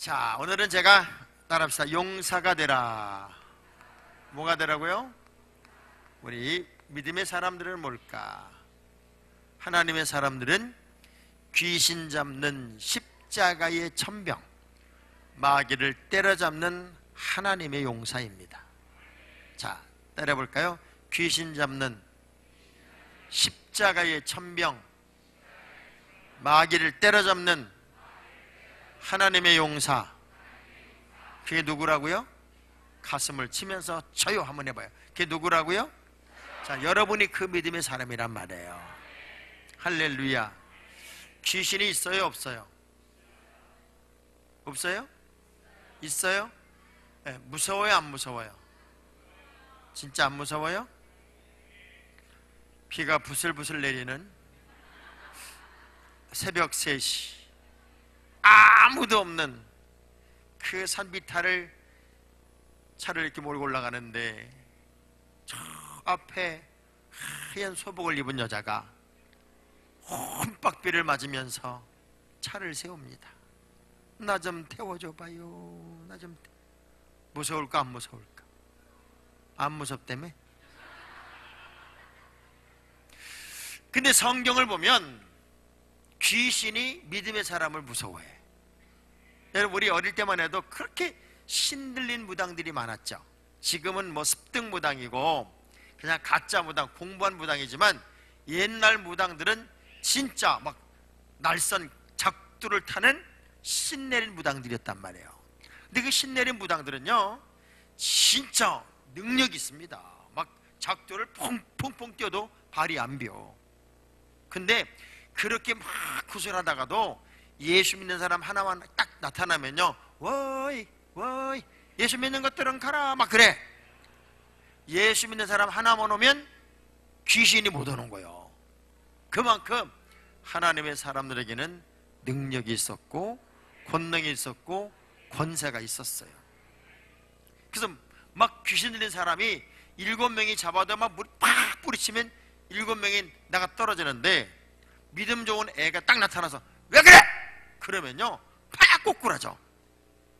자, 오늘은 제가 따라합시다. 용사가 되라. 뭐가 되라고요? 우리 믿음의 사람들은 뭘까? 하나님의 사람들은 귀신 잡는 십자가의 천병, 마귀를 때려잡는 하나님의 용사입니다. 자, 때려볼까요? 귀신 잡는 십자가의 천병, 마귀를 때려잡는 하나님의 용사. 그게 누구라고요? 가슴을 치면서 저요 한번 해봐요. 그게 누구라고요? 자, 여러분이 그 믿음의 사람이란 말이에요. 할렐루야. 귀신이 있어요, 없어요? 없어요? 있어요? 네, 무서워요, 안 무서워요? 진짜 안 무서워요? 비가 부슬부슬 내리는 새벽 3시, 아무도 없는 그 산비탈을 차를 이렇게 몰고 올라가는데, 저 앞에 하얀 소복을 입은 여자가 혼박비를 맞으면서 차를 세웁니다. 나 좀 태워줘 봐요. 나 좀. 무서울까 안 무서울까? 안 무섭다며? 근데 성경을 보면 귀신이 믿음의 사람을 무서워해. 여러분, 우리 어릴 때만 해도 그렇게 신들린 무당들이 많았죠. 지금은 뭐 습득 무당이고 그냥 가짜 무당, 공부한 무당이지만 옛날 무당들은 진짜 막 날선 작두를 타는 신내린 무당들이었단 말이에요. 근데 그 신내린 무당들은요 진짜 능력이 있습니다. 막 작두를 퐁퐁퐁 뛰어도 발이 안 비어. 근데 그렇게 막 구슬하다가도 예수 믿는 사람 하나만 딱 나타나면요, 워이 워이 예수 믿는 것들은 가라 막 그래. 예수 믿는 사람 하나만 오면 귀신이 못 오는 거예요. 그만큼 하나님의 사람들에게는 능력이 있었고 권능이 있었고 권세가 있었어요. 그래서 막 귀신 들린 사람이 7명이 잡아도 막 물 팍 뿌리치면 7명이 나가 떨어지는데, 믿음 좋은 애가 딱 나타나서 왜 그래? 그러면요 팍 꼬꾸라져.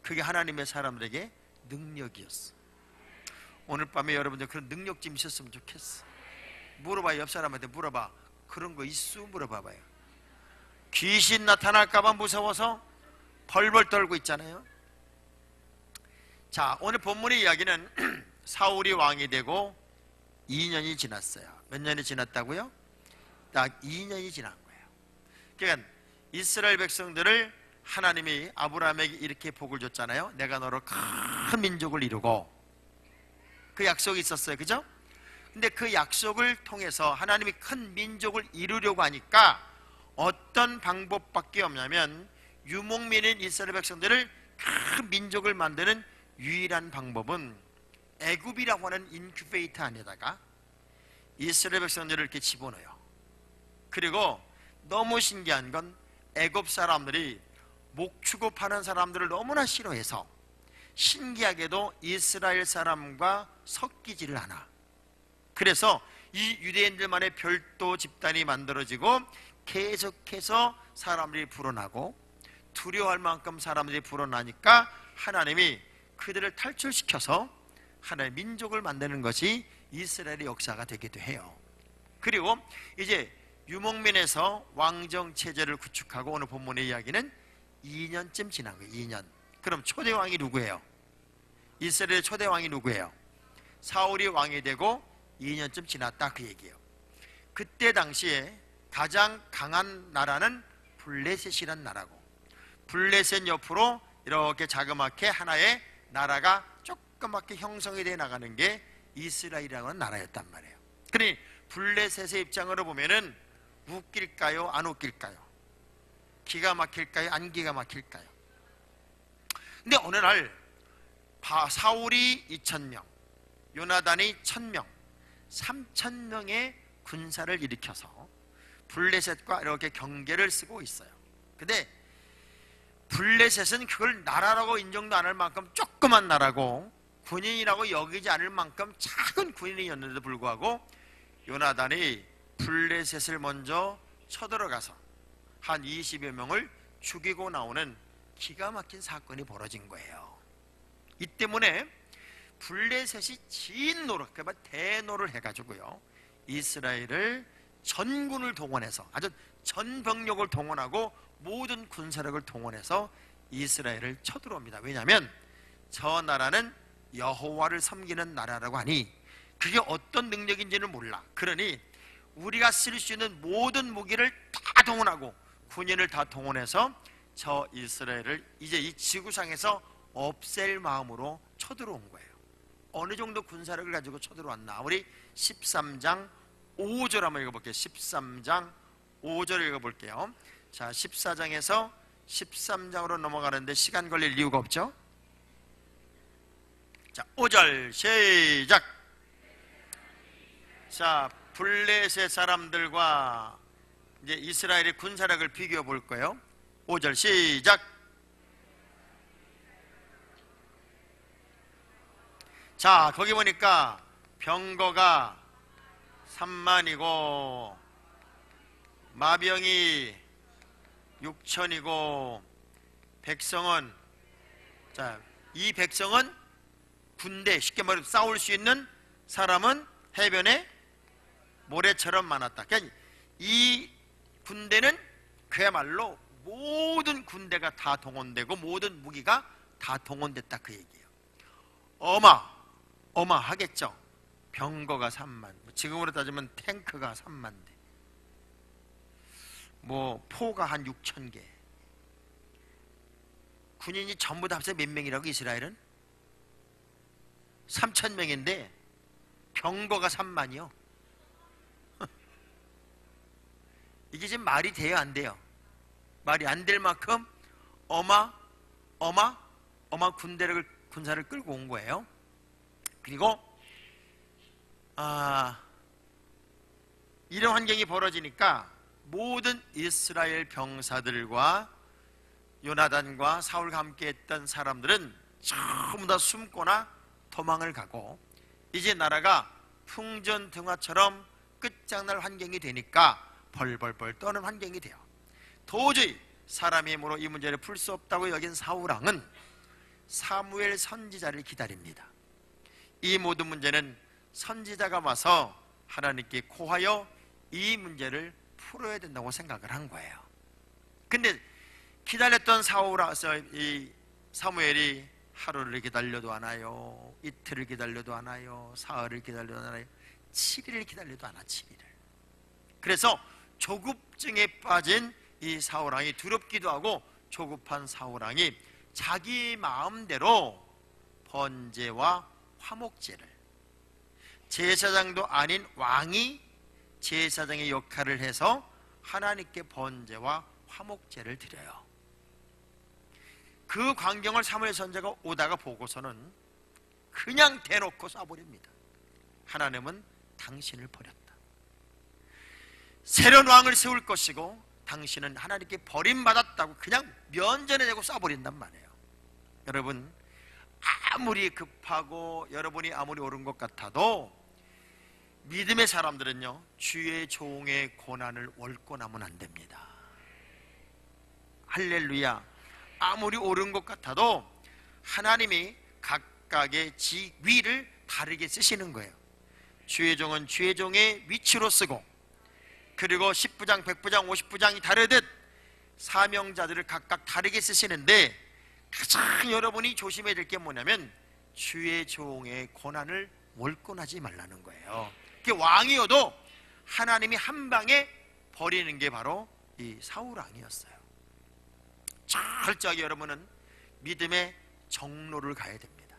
그게 하나님의 사람들에게 능력이었어. 오늘 밤에 여러분들 그런 능력 좀 있었으면 좋겠어. 물어봐요. 옆 사람한테 물어봐. 그런 거 있어? 물어봐봐요. 귀신 나타날까봐 무서워서 벌벌 떨고 있잖아요. 자, 오늘 본문의 이야기는 사울이 왕이 되고 2년이 지났어요. 몇 년이 지났다고요? 딱 2년이 지난 거예요. 그러니까 이스라엘 백성들을 하나님이 아브라함에게 이렇게 복을 줬잖아요. 내가 너로 큰 민족을 이루고. 그 약속이 있었어요. 그죠? 근데 그 약속을 통해서 하나님이 큰 민족을 이루려고 하니까 어떤 방법밖에 없냐면, 유목민인 이스라엘 백성들을 큰 민족을 만드는 유일한 방법은 애굽이라고 하는 인큐베이터 안에다가 이스라엘 백성들을 이렇게 집어넣어요. 그리고 너무 신기한 건 애굽 사람들이 목 취급하는 사람들을 너무나 싫어해서 신기하게도 이스라엘 사람과 섞이지를 않아. 그래서 이 유대인들만의 별도 집단이 만들어지고 계속해서 사람들이 불어나고, 두려워할 만큼 사람들이 불어나니까 하나님이 그들을 탈출시켜서 하나의 민족을 만드는 것이 이스라엘의 역사가 되기도 해요. 그리고 이제 유목민에서 왕정 체제를 구축하고, 오늘 본문의 이야기는 2년쯤 지난 거예요. 2년. 그럼 초대왕이 누구예요? 이스라엘의 초대왕이 누구예요? 사울이 왕이 되고 2년쯤 지났다, 그 얘기예요. 그때 당시에 가장 강한 나라는 블레셋이란 나라고, 블레셋 옆으로 이렇게 자그맣게 하나의 나라가 조그맣게 형성이 되어 나가는 게 이스라엘이라는 하는 나라였단 말이에요. 그러니 블레셋의 입장으로 보면은 웃길까요? 안 웃길까요? 기가 막힐까요? 안 기가 막힐까요? 근데 어느 날 사울이 2,000명, 요나단이 1,000명, 3,000명의 군사를 일으켜서 블레셋과 이렇게 경계를 쓰고 있어요. 근데 블레셋은 그걸 나라라고 인정도 안 할 만큼 조그만 나라고, 군인이라고 여기지 않을 만큼 작은 군인이었는데도 불구하고 요나단이 블레셋을 먼저 쳐들어가서 한 20여 명을 죽이고 나오는 기가 막힌 사건이 벌어진 거예요. 이 때문에 블레셋이 진노를, 그러니까 대노를 해가지고요, 이스라엘을 전군을 동원해서, 아주 전병력을 동원하고 모든 군사력을 동원해서 이스라엘을 쳐들어옵니다. 왜냐하면 저 나라는 여호와를 섬기는 나라라고 하니 그게 어떤 능력인지는 몰라. 그러니 우리가 쓸 수 있는 모든 무기를 다 동원하고 군인을 다 동원해서 저 이스라엘을 이제 이 지구상에서 없앨 마음으로 쳐들어온 거예요. 어느 정도 군사력을 가지고 쳐들어왔나? 우리 13장 5절 한번 읽어볼게요. 13장 5절 읽어볼게요. 자, 14장에서 13장으로 넘어가는데 시간 걸릴 이유가 없죠? 자, 5절 시작. 자, 블레셋 사람들과 이제 이스라엘의 군사력을 비교해 볼 거예요. 5절 시작. 자, 거기 보니까 병거가 3만이고 마병이 6천이고 백성은, 자, 이 백성은 군대, 쉽게 말해서 싸울 수 있는 사람은 해변에 모래처럼 많았다. 그러니까 이 군대는 그야말로 모든 군대가 다 동원되고 모든 무기가 다 동원됐다, 그 얘기예요. 어마하겠죠. 병거가 3만, 지금으로 따지면 탱크가 3만 대, 뭐 포가 한 6천 개. 군인이 전부 다 합쳐 몇 명이라고? 이스라엘은 3천 명인데 병거가 3만이요. 이게 지금 말이 돼요, 안 돼요? 말이 안 될 만큼 어마 군사를 끌고 온 거예요. 그리고 이런 환경이 벌어지니까 모든 이스라엘 병사들과 요나단과 사울과 함께 했던 사람들은 전부 다 숨거나 도망을 가고, 이제 나라가 풍전등화처럼 끝장날 환경이 되니까 벌벌벌 떠는 환경이 돼요. 도저히 사람의 힘으로 이 문제를 풀 수 없다고 여긴 사울왕은 사무엘 선지자를 기다립니다. 이 모든 문제는 선지자가 와서 하나님께 고하여 이 문제를 풀어야 된다고 생각을 한 거예요. 근데 기다렸던 이 사무엘이 하루를 기다려도 안 와요, 이틀을 기다려도 안 와요, 사흘을 기다려도 안 와요, 7일을 기다려도 안 와, 7일을. 그래서 조급증에 빠진 이 사울왕이, 두렵기도 하고 조급한 사울왕이 자기 마음대로 번제와 화목제를, 제사장도 아닌 왕이 제사장의 역할을 해서 하나님께 번제와 화목제를 드려요. 그 광경을 사무엘 선지자가 오다가 보고서는 그냥 대놓고 쏴버립니다. 하나님은 당신을 버렸다. 새로운 왕을 세울 것이고 당신은 하나님께 버림받았다고 그냥 면전에 대고 쏴버린단 말이에요. 여러분, 아무리 급하고 여러분이 아무리 옳은 것 같아도 믿음의 사람들은요, 주의 종의 고난을 월권하면 안 됩니다. 할렐루야. 아무리 옳은 것 같아도 하나님이 각각의 직위를 다르게 쓰시는 거예요. 주의 종은 주의 종의 위치로 쓰고, 그리고 10부장, 100부장, 50부장이 다르듯 사명자들을 각각 다르게 쓰시는데, 가장 여러분이 조심해야 될 게 뭐냐면 주의 종의 고난을 월권하지 말라는 거예요. 왕이어도 하나님이 한 방에 버리는 게 바로 이 사울 왕이었어요. 철저하게 여러분은 믿음의 정로를 가야 됩니다.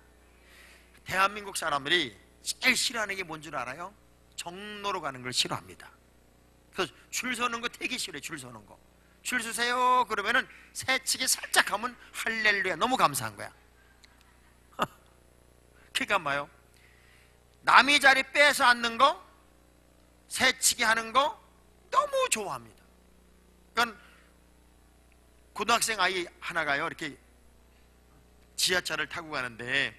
대한민국 사람들이 제일 싫어하는 게 뭔 줄 알아요? 정로로 가는 걸 싫어합니다. 그래서 줄 서는 거 되게 싫어요. 줄 서는 거. 줄 서세요 그러면은 새치기 살짝 하면 할렐루야, 너무 감사한 거야. 그러니까 뭐요? 남의 자리 빼서 앉는 거, 새치기 하는 거 너무 좋아합니다. 그러니까 고등학생 아이 하나가요, 이렇게 지하철을 타고 가는데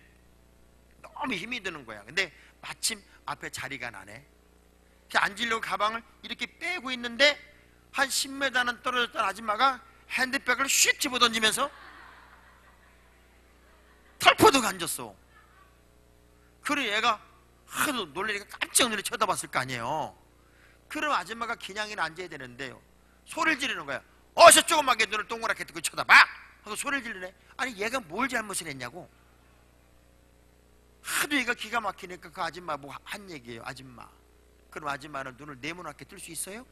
너무 힘이 드는 거야. 근데 마침 앞에 자리가 나네. 앉으려고 가방을 이렇게 빼고 있는데 한 10m는 떨어졌던 아줌마가 핸드백을 슉 집어던지면서 뚝 앉았어. 그래 얘가 하도 놀라니까 깜짝 놀래 쳐다봤을 거 아니에요. 그럼 아줌마가 그냥이나 앉아야 되는데요, 소리를 지르는 거야. 어서 조그맣게 눈을 동그랗게 뜨고 쳐다봐 하고 소리를 지르네. 아니 얘가 뭘 잘못을 했냐고. 하도 얘가 기가 막히니까 그 아줌마 뭐 한 얘기예요. 아줌마, 그럼 아줌마는 눈을 네모나게 뜰 수 있어요?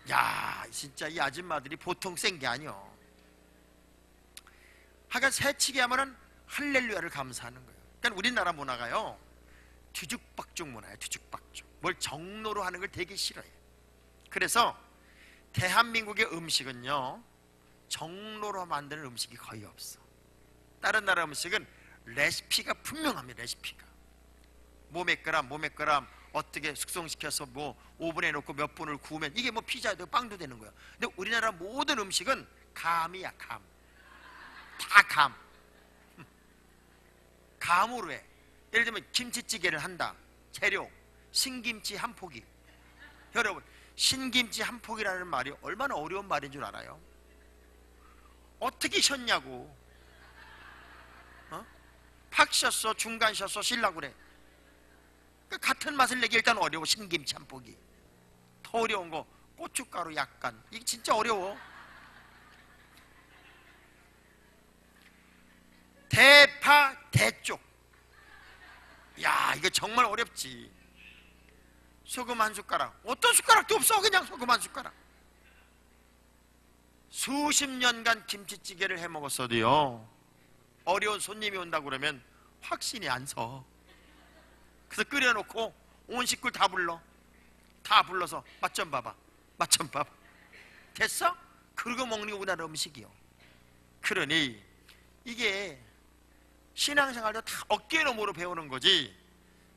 야, 진짜 이 아줌마들이 보통 센 게 아니요. 하여간 새치기 하면은 할렐루야를 감사하는 거예요. 그러니까 우리나라 문화가요, 뒤죽박죽 문화예요. 뒤죽박죽. 뭘 정로로 하는 걸 되게 싫어해요. 그래서 대한민국의 음식은요, 정로로 만드는 음식이 거의 없어. 다른 나라 음식은 레시피가 분명합니다. 레시피가 뭐몇 그램 어떻게 숙성시켜서 뭐 오븐에 넣고 몇 분을 구우면 이게 뭐 피자도 빵도 되는 거야. 근데 우리나라 모든 음식은 감이야. 감. 다 감. 감으로 해. 예를 들면 김치찌개를 한다. 재료 신김치 한 포기. 여러분, 신김치 한 포기라는 말이 얼마나 어려운 말인 줄 알아요? 어떻게 셨냐고. 팍 셨어, 중간 셨어, 실라고 그래. 같은 맛을 내기 일단 어려워. 신김치 한 포기. 더 어려운 거 고춧가루 약간. 이게 진짜 어려워. 대파 대쪽. 야, 이거 정말 어렵지. 소금 한 숟가락. 어떤 숟가락도 없어. 그냥 소금 한 숟가락. 수십 년간 김치찌개를 해 먹었어도요, 어려운 손님이 온다고 그러면 확신이 안 서. 그래서 끓여놓고 온 식구를 다 불러. 다 불러서 맛 좀 봐봐, 맛 좀 봐봐. 됐어? 그러고 먹는 게 우리나라 음식이요. 그러니 이게 신앙생활도 다 어깨너머로 배우는 거지,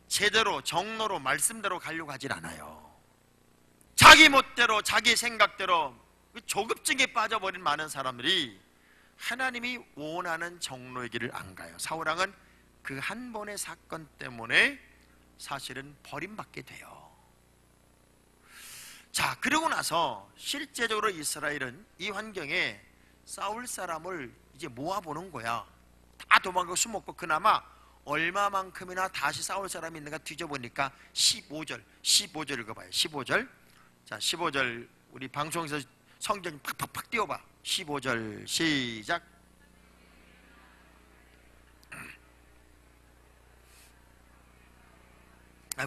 제대로 정로로 말씀대로 가려고 하질 않아요. 자기 멋대로 자기 생각대로 조급증에 빠져버린 많은 사람들이 하나님이 원하는 정로의 길을 안 가요. 사울왕은 그 한 번의 사건 때문에 사실은 버림받게 돼요. 자, 그러고 나서 실제적으로 이스라엘은 이 환경에 싸울 사람을 이제 모아보는 거야. 다 도망가고 숨었고, 그나마 얼마만큼이나 다시 싸울 사람이 있는가 뒤져보니까 15절 읽어봐요. 15절. 자, 15절 우리 방송에서 성경 팍팍팍 띄워봐. 15절 시작.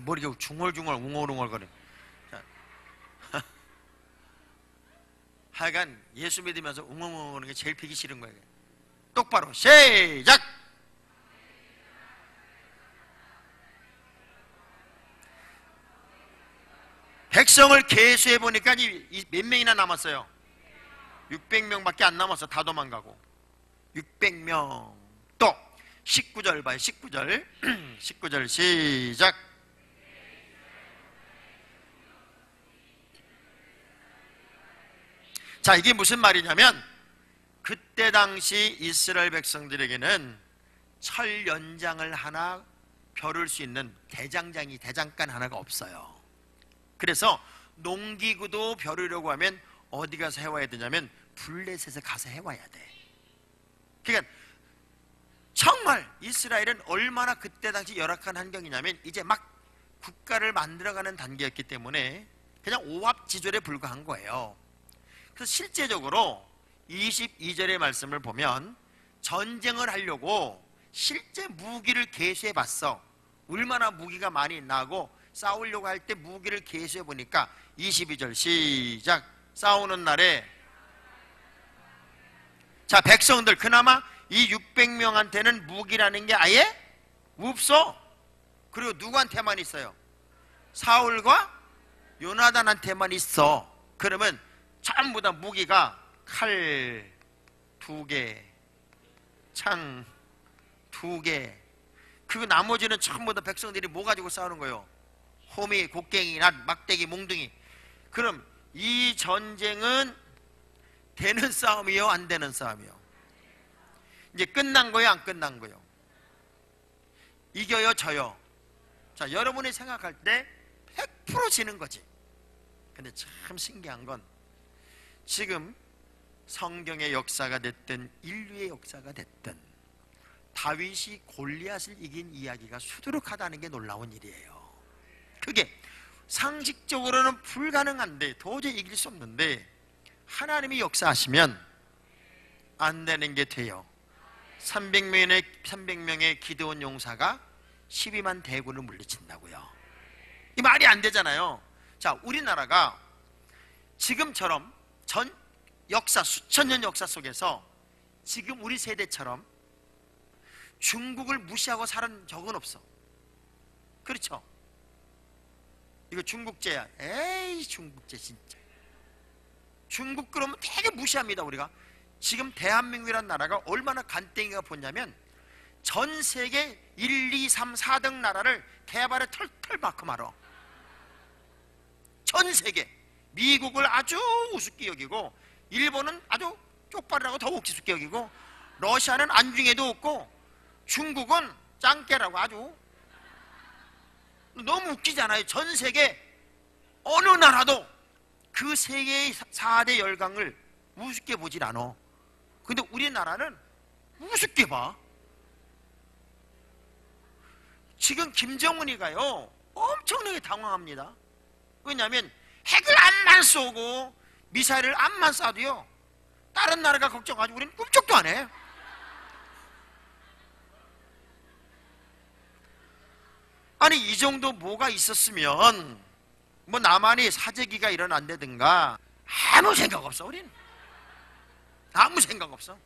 머리가 중얼중얼 웅얼웅얼거려. 하여간 예수 믿으면서 웅얼웅얼거리는 게 제일 피기 싫은 거예요. 똑바로 시작. 백성을 계수해 보니까 몇 명이나 남았어요? 600명밖에 안 남았어. 다 도망가고. 600명. 또 19절 봐요. 19절 19절 시작. 자, 이게 무슨 말이냐면, 그때 당시 이스라엘 백성들에게는 철 연장을 하나 벼를 수 있는 대장간 하나가 없어요. 그래서 농기구도 벼르려고 하면 어디 가서 해와야 되냐면 블레셋에 가서 해와야 돼. 그러니까 정말 이스라엘은 얼마나 그때 당시 열악한 환경이냐면, 이제 막 국가를 만들어가는 단계였기 때문에 그냥 오합지졸에 불과한 거예요. 그래서 실제적으로 22절의 말씀을 보면 전쟁을 하려고 실제 무기를 계수해 봤어. 얼마나 무기가 많이 나고 싸우려고 할 때 무기를 계수해 보니까 22절 시작. 싸우는 날에, 자, 백성들 그나마 이 600명한테는 무기라는 게 아예 없어. 그리고 누구한테만 있어요? 사울과 요나단한테만 있어. 그러면 전부 다 무기가 칼 2개, 창 2개. 그 나머지는 전부 다 백성들이 뭐 가지고 싸우는 거예요? 호미, 곡괭이, 낫, 막대기, 몽둥이. 그럼 이 전쟁은 되는 싸움이요, 안 되는 싸움이요? 이제 끝난 거예요, 안 끝난 거예요? 이겨요, 져요? 자, 여러분이 생각할 때 100% 지는 거지. 근데 참 신기한 건, 지금 성경의 역사가 됐든 인류의 역사가 됐든 다윗이 골리앗을 이긴 이야기가 수두룩하다는 게 놀라운 일이에요. 그게 상식적으로는 불가능한데, 도저히 이길 수 없는데 하나님이 역사하시면 안 되는 게 돼요. 300명의 기드온 용사가 12만 대군을 물리친다고요. 이 말이 안 되잖아요. 자, 우리나라가 지금처럼 전 역사, 수천 년 역사 속에서 지금 우리 세대처럼 중국을 무시하고 살은 적은 없어. 그렇죠? 이거 중국제야. 에이, 중국제 진짜. 중국 그러면 되게 무시합니다. 우리가 지금 대한민국이라는 나라가 얼마나 간땡이가 붙냐면 전 세계 1, 2, 3, 4등 나라를 개발에 털털 막고 말어. 전 세계. 미국을 아주 우습게 여기고, 일본은 아주 쪽발이라고 더 우습게 여기고, 러시아는 안중에도 없고, 중국은 짱깨라고 아주. 너무 웃기잖아요. 전 세계 어느 나라도 그 세계의 4대 열강을 우습게 보질 않아. 근데 우리나라는 우습게 봐. 지금 김정은이가요 엄청나게 당황합니다. 왜냐하면 핵을 암만 쏘고 미사일을 암만 쏴도요 다른 나라가 걱정하지 우리는 꿈쩍도 안 해. 아니, 이 정도 뭐가 있었으면 뭐 나만이 사재기가 일어난다든가 아무 생각 없어. 우리는 아무 생각 없어.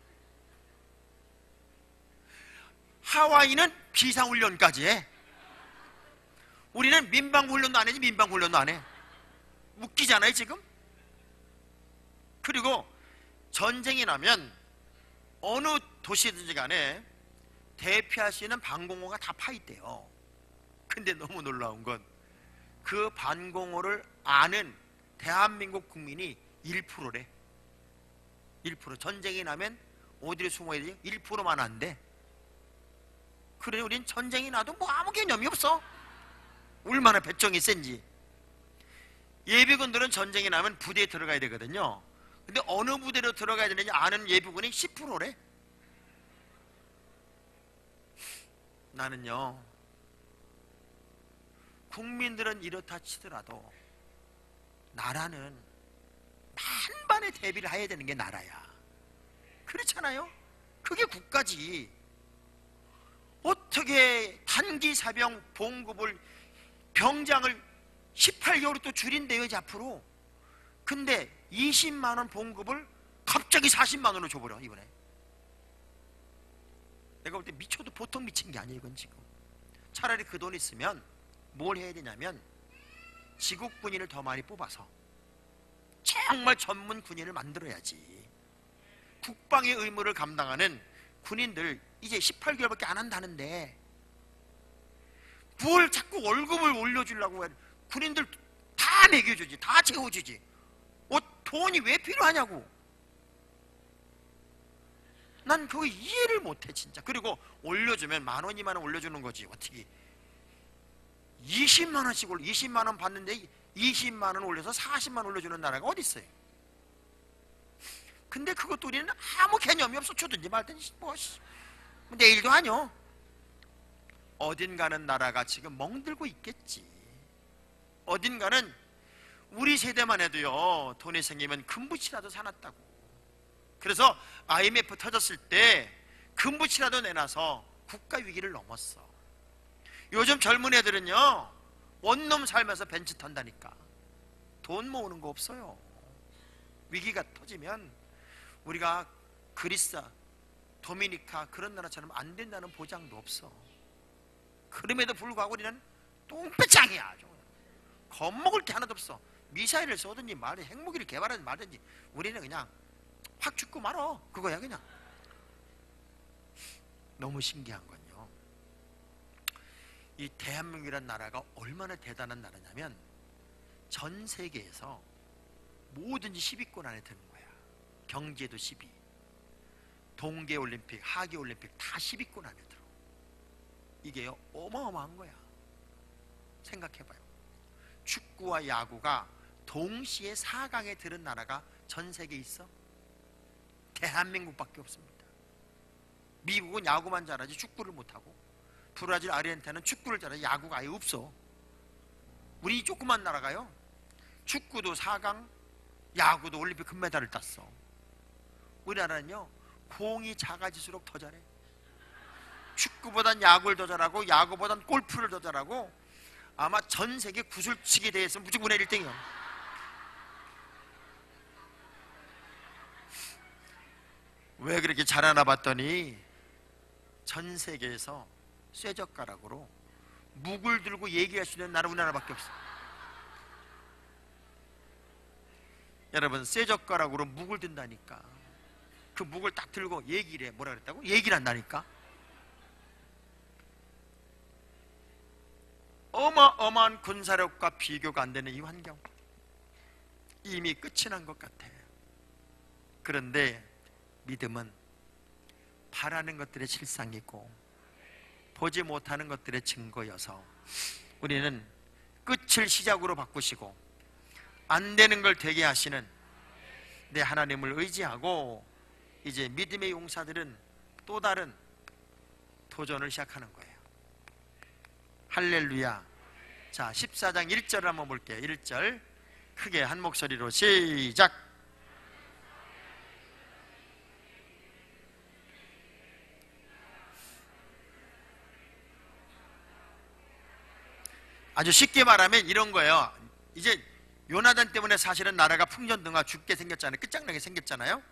하와이는 비상훈련까지 해. 우리는 민방훈련도 안 해지. 민방훈련도 안 해. 웃기잖아요 지금. 그리고 전쟁이 나면 어느 도시든지 간에 대피할 수 있는 방공호가 다 파있대요. 근데 너무 놀라운 건 그 반공호를 아는 대한민국 국민이 1%래. 1%. 전쟁이 나면 어디로 숨어야 되지? 1%만 안 돼. 그래, 우린 전쟁이 나도 뭐 아무 개념이 없어. 얼마나 배짱이 센지. 예비군들은 전쟁이 나면 부대에 들어가야 되거든요. 근데 어느 부대로 들어가야 되는지 아는 예비군이 10%래. 나는요, 국민들은 이렇다 치더라도 나라는 만반의 대비를 해야 되는 게 나라야. 그렇잖아요? 그게 국가지. 어떻게 단기 사병 봉급을, 병장을 18개월을 또 줄인대요 이제 앞으로. 근데 20만 원 봉급을 갑자기 40만 원으로 줘버려 이번에. 내가 볼 때 미쳐도 보통 미친 게 아니에요 이건 지금. 차라리 그 돈 있으면 뭘 해야 되냐면 지국 군인을 더 많이 뽑아서 정말 전문 군인을 만들어야지. 국방의 의무를 감당하는 군인들 이제 18개월밖에 안 한다는데 뭘 자꾸 월급을 올려주려고 해. 군인들 다 먹여주지, 다 채워주지. 돈이 왜 필요하냐고. 난 그거 이해를 못해 진짜. 그리고 올려주면 10,000원, 20,000원 올려주는 거지. 어떻게 20만 원씩 20만 원 받는데 20만 원 올려서 40만 원 올려주는 나라가 어디 있어요? 근데 그것도 우리는 아무 개념이 없어. 주든지 말든지 뭐 내일도 아니요. 어딘가는 나라가 지금 멍들고 있겠지. 어딘가는 우리 세대만 해도요 돈이 생기면 금붙이라도 사놨다고. 그래서 IMF 터졌을 때 금붙이라도 내놔서 국가 위기를 넘었어. 요즘 젊은 애들은요 원룸 살면서 벤츠 탄다니까. 돈 모으는 거 없어요. 위기가 터지면 우리가 그리스, 도미니카 그런 나라처럼 안 된다는 보장도 없어. 그럼에도 불구하고 우리는 똥배짱이야. 겁먹을 게 하나도 없어. 미사일을 쏘든지 말든지 핵무기를 개발하든지 말든지 우리는 그냥 확 죽고 말어. 그거야 그냥. 너무 신기한 건요, 이 대한민국이라는 나라가 얼마나 대단한 나라냐면 전 세계에서 뭐든지 10위권 안에 드는 거야. 경제도 10위, 동계올림픽, 하계올림픽 다 10위권 안에 들어. 이게 어마어마한 거야. 생각해봐요. 축구와 야구가 동시에 4강에 들은 나라가 전 세계에 있어? 대한민국밖에 없습니다. 미국은 야구만 잘하지 축구를 못하고, 브라질, 아르헨티나는 축구를 잘하지 야구가 아예 없어. 우리 조그만 나라가요, 축구도 4강, 야구도 올림픽 금메달을 땄어. 우리나라는요, 공이 작아질수록 더 잘해. 축구보단 야구를 더 잘하고, 야구보단 골프를 더 잘하고, 아마 전 세계 구슬치기에 대해서 무조건 1등이요. 왜 그렇게 잘하나 봤더니 전 세계에서 쇠젓가락으로 묵을 들고 얘기할 수 있는 나라 우리나라밖에 없어요. 여러분, 쇠젓가락으로 묵을 든다니까. 그 묵을 딱 들고 얘기를 해. 뭐라 그랬다고? 얘기를 한다니까. 어마어마한 군사력과 비교가 안 되는 이 환경, 이미 끝이 난 것 같아. 그런데 믿음은 바라는 것들의 실상이고 보지 못하는 것들의 증거여서, 우리는 끝을 시작으로 바꾸시고 안 되는 걸 되게 하시는 내 하나님을 의지하고, 이제 믿음의 용사들은 또 다른 도전을 시작하는 거예요. 할렐루야. 자, 14장 1절을 한번 볼게요. 1절 크게 한 목소리로 시작. 아주 쉽게 말하면 이런 거예요. 이제 요나단 때문에 사실은 나라가 풍전등화 죽게 생겼잖아요. 끝장나게 생겼잖아요.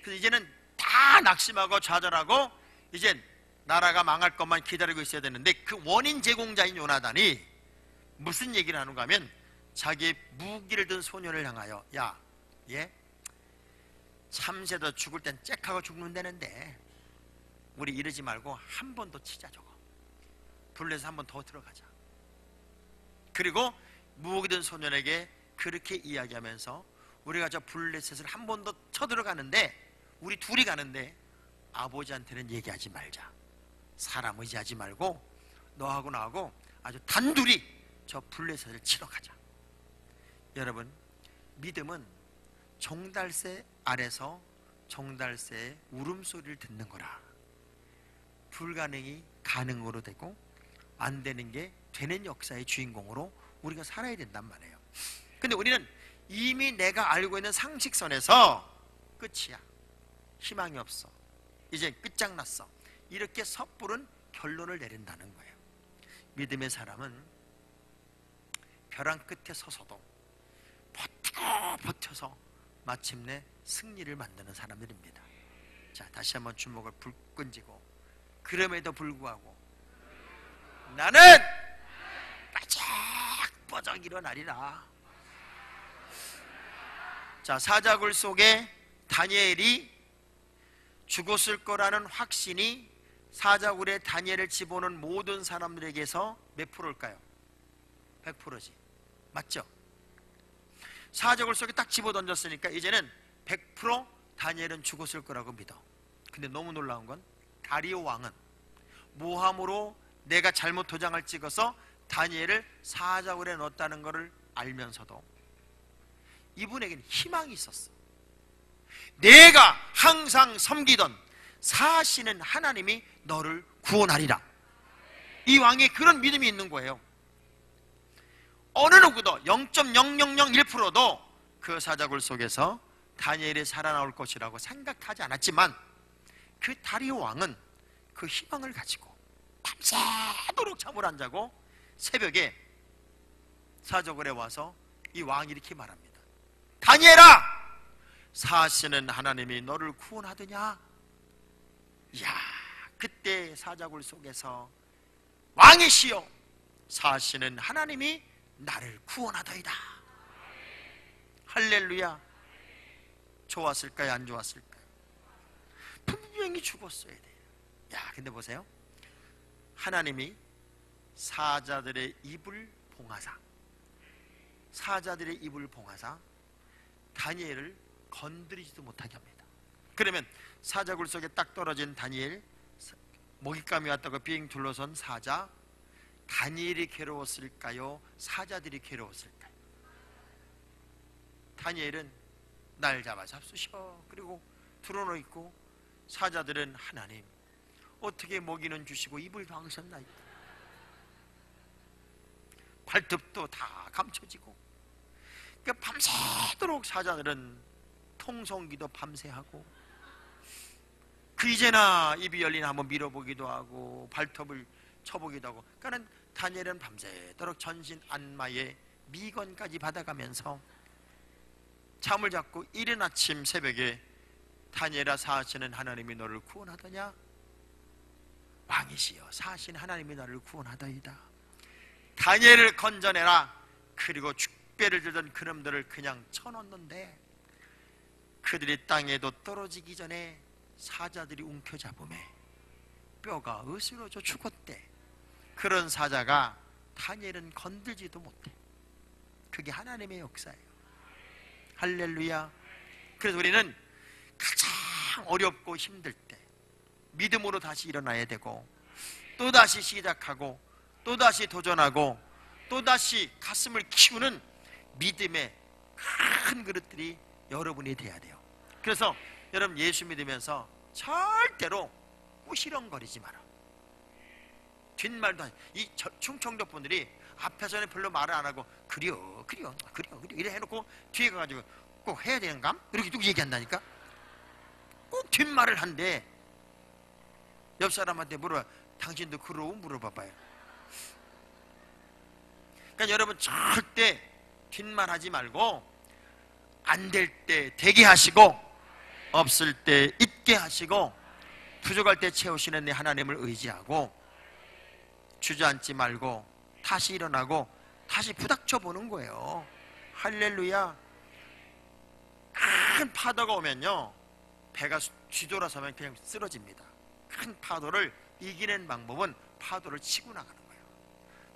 그래서 이제는 다 낙심하고 좌절하고 이제 나라가 망할 것만 기다리고 있어야 되는데, 그 원인 제공자인 요나단이 무슨 얘기를 하는가 하면, 자기 무기를 든 소년을 향하여, 야, 얘 참새도 죽을 땐 짹하고 죽는 데는데 우리 이러지 말고 한 번 더 치자. 저거 블레셋 한 번 더 들어가자. 그리고 무기 든 소년에게 그렇게 이야기하면서, 우리가 저 블레셋을 한 번 더 쳐들어가는데, 우리 둘이 가는데 아버지한테는 얘기하지 말자. 사람 의지하지 말고 너하고 나하고 아주 단둘이 저 블레셋을 치러 가자. 여러분, 믿음은 종달새 아래서 종달새의 울음소리를 듣는 거라. 불가능이 가능으로 되고 안 되는 게 되는 역사의 주인공으로 우리가 살아야 된단 말이에요. 근데 우리는 이미 내가 알고 있는 상식선에서 끝이야, 희망이 없어, 이제 끝장났어, 이렇게 섣부른 결론을 내린다는 거예요. 믿음의 사람은 벼랑 끝에 서서도 버텨서 마침내 승리를 만드는 사람들입니다. 자, 다시 한번 주먹을 불끈 쥐고, 그럼에도 불구하고 나는 바짝바짝 일어나리라. 자, 사자굴 속에 다니엘이 죽었을 거라는 확신이 사자굴에 다니엘을 집어넣은 모든 사람들에게서 몇 프로일까요? 100%지. 맞죠? 사자굴 속에 딱 집어던졌으니까 이제는 100% 다니엘은 죽었을 거라고 믿어. 근데 너무 놀라운 건, 다리오 왕은 모함으로 내가 잘못 도장을 찍어서 다니엘을 사자굴에 넣었다는 것을 알면서도 이분에게는 희망이 있었어. 내가 항상 섬기던 사시는 하나님이 너를 구원하리라. 이 왕의 그런 믿음이 있는 거예요. 어느 누구도 0.0001%도 그 사자굴 속에서 다니엘이 살아나올 것이라고 생각하지 않았지만, 그 다리오 왕은 그 희망을 가지고 밤새도록 잠을 안 자고 새벽에 사자굴에 와서 이 왕이 이렇게 말합니다. 다니엘아, 사시는 하나님이 너를 구원하더냐? 이야, 그때 사자굴 속에서 왕이시여, 사시는 하나님이 나를 구원하더이다. 할렐루야. 좋았을까요? 안 좋았을까요? 분명히 죽었어야 돼요. 야, 근데 보세요. 하나님이 사자들의 입을 봉하사, 사자들의 입을 봉하사 다니엘을 건드리지도 못하게 합니다. 그러면 사자굴 속에 딱 떨어진 다니엘, 먹잇감이 왔다고 빙 둘러선 사자, 다니엘이 괴로웠을까요? 사자들이 괴로웠을까요? 다니엘은 날 잡아 잡수셔, 그리고 드러놓고 사자들은 하나님 어떻게 먹이는 주시고 입을 방으셨나이까. 발톱도 다 감춰지고. 그러니까 밤새도록 사자들은 통성기도 밤새 하고, 그 이제나 입이 열리나 한번 밀어보기도 하고 발톱을 쳐보기도 하고. 그러니까 다니엘은 밤새도록 전신 안마에 미건까지 받아가면서 잠을 잡고 이른 아침 새벽에 다니엘아 사하시는 하나님이 너를 구원하더냐? 왕이시여 사하신 하나님이 너를 구원하더이다. 다니엘을 건져내라. 그리고 축배를 들던 그놈들을 그냥 쳐놓는데 그들이 땅에도 떨어지기 전에 사자들이 움켜잡음에 뼈가 으스러져 죽었대. 그런 사자가 다니엘은 건들지도 못해. 그게 하나님의 역사예요. 할렐루야. 그래서 우리는 가장 어렵고 힘들 때 믿음으로 다시 일어나야 되고, 또다시 시작하고, 또다시 도전하고, 또다시 가슴을 키우는 믿음의 큰 그릇들이 여러분이 돼야 돼요. 그래서 여러분 예수 믿으면서 절대로 꾸시렁거리지 마라. 뒷말도 이 충청도 분들이 앞에서는 별로 말을 안 하고 그려 이래 해놓고 뒤에 가가지고 꼭 해야 되는감? 이렇게 누구 얘기한다니까? 꼭 뒷말을 한대. 옆 사람한테 물어봐. 당신도 그러고 물어봐봐요. 그러니까 여러분 절대 뒷말하지 말고 안 될 때 되게 하시고 없을 때 있게 하시고 부족할 때 채우시는 내 하나님을 의지하고 주저앉지 말고 다시 일어나고 다시 부닥쳐 보는 거예요. 할렐루야. 큰 파도가 오면요 배가 뒤돌아서면 그냥 쓰러집니다. 큰 파도를 이기는 방법은 파도를 치고 나가는 거예요.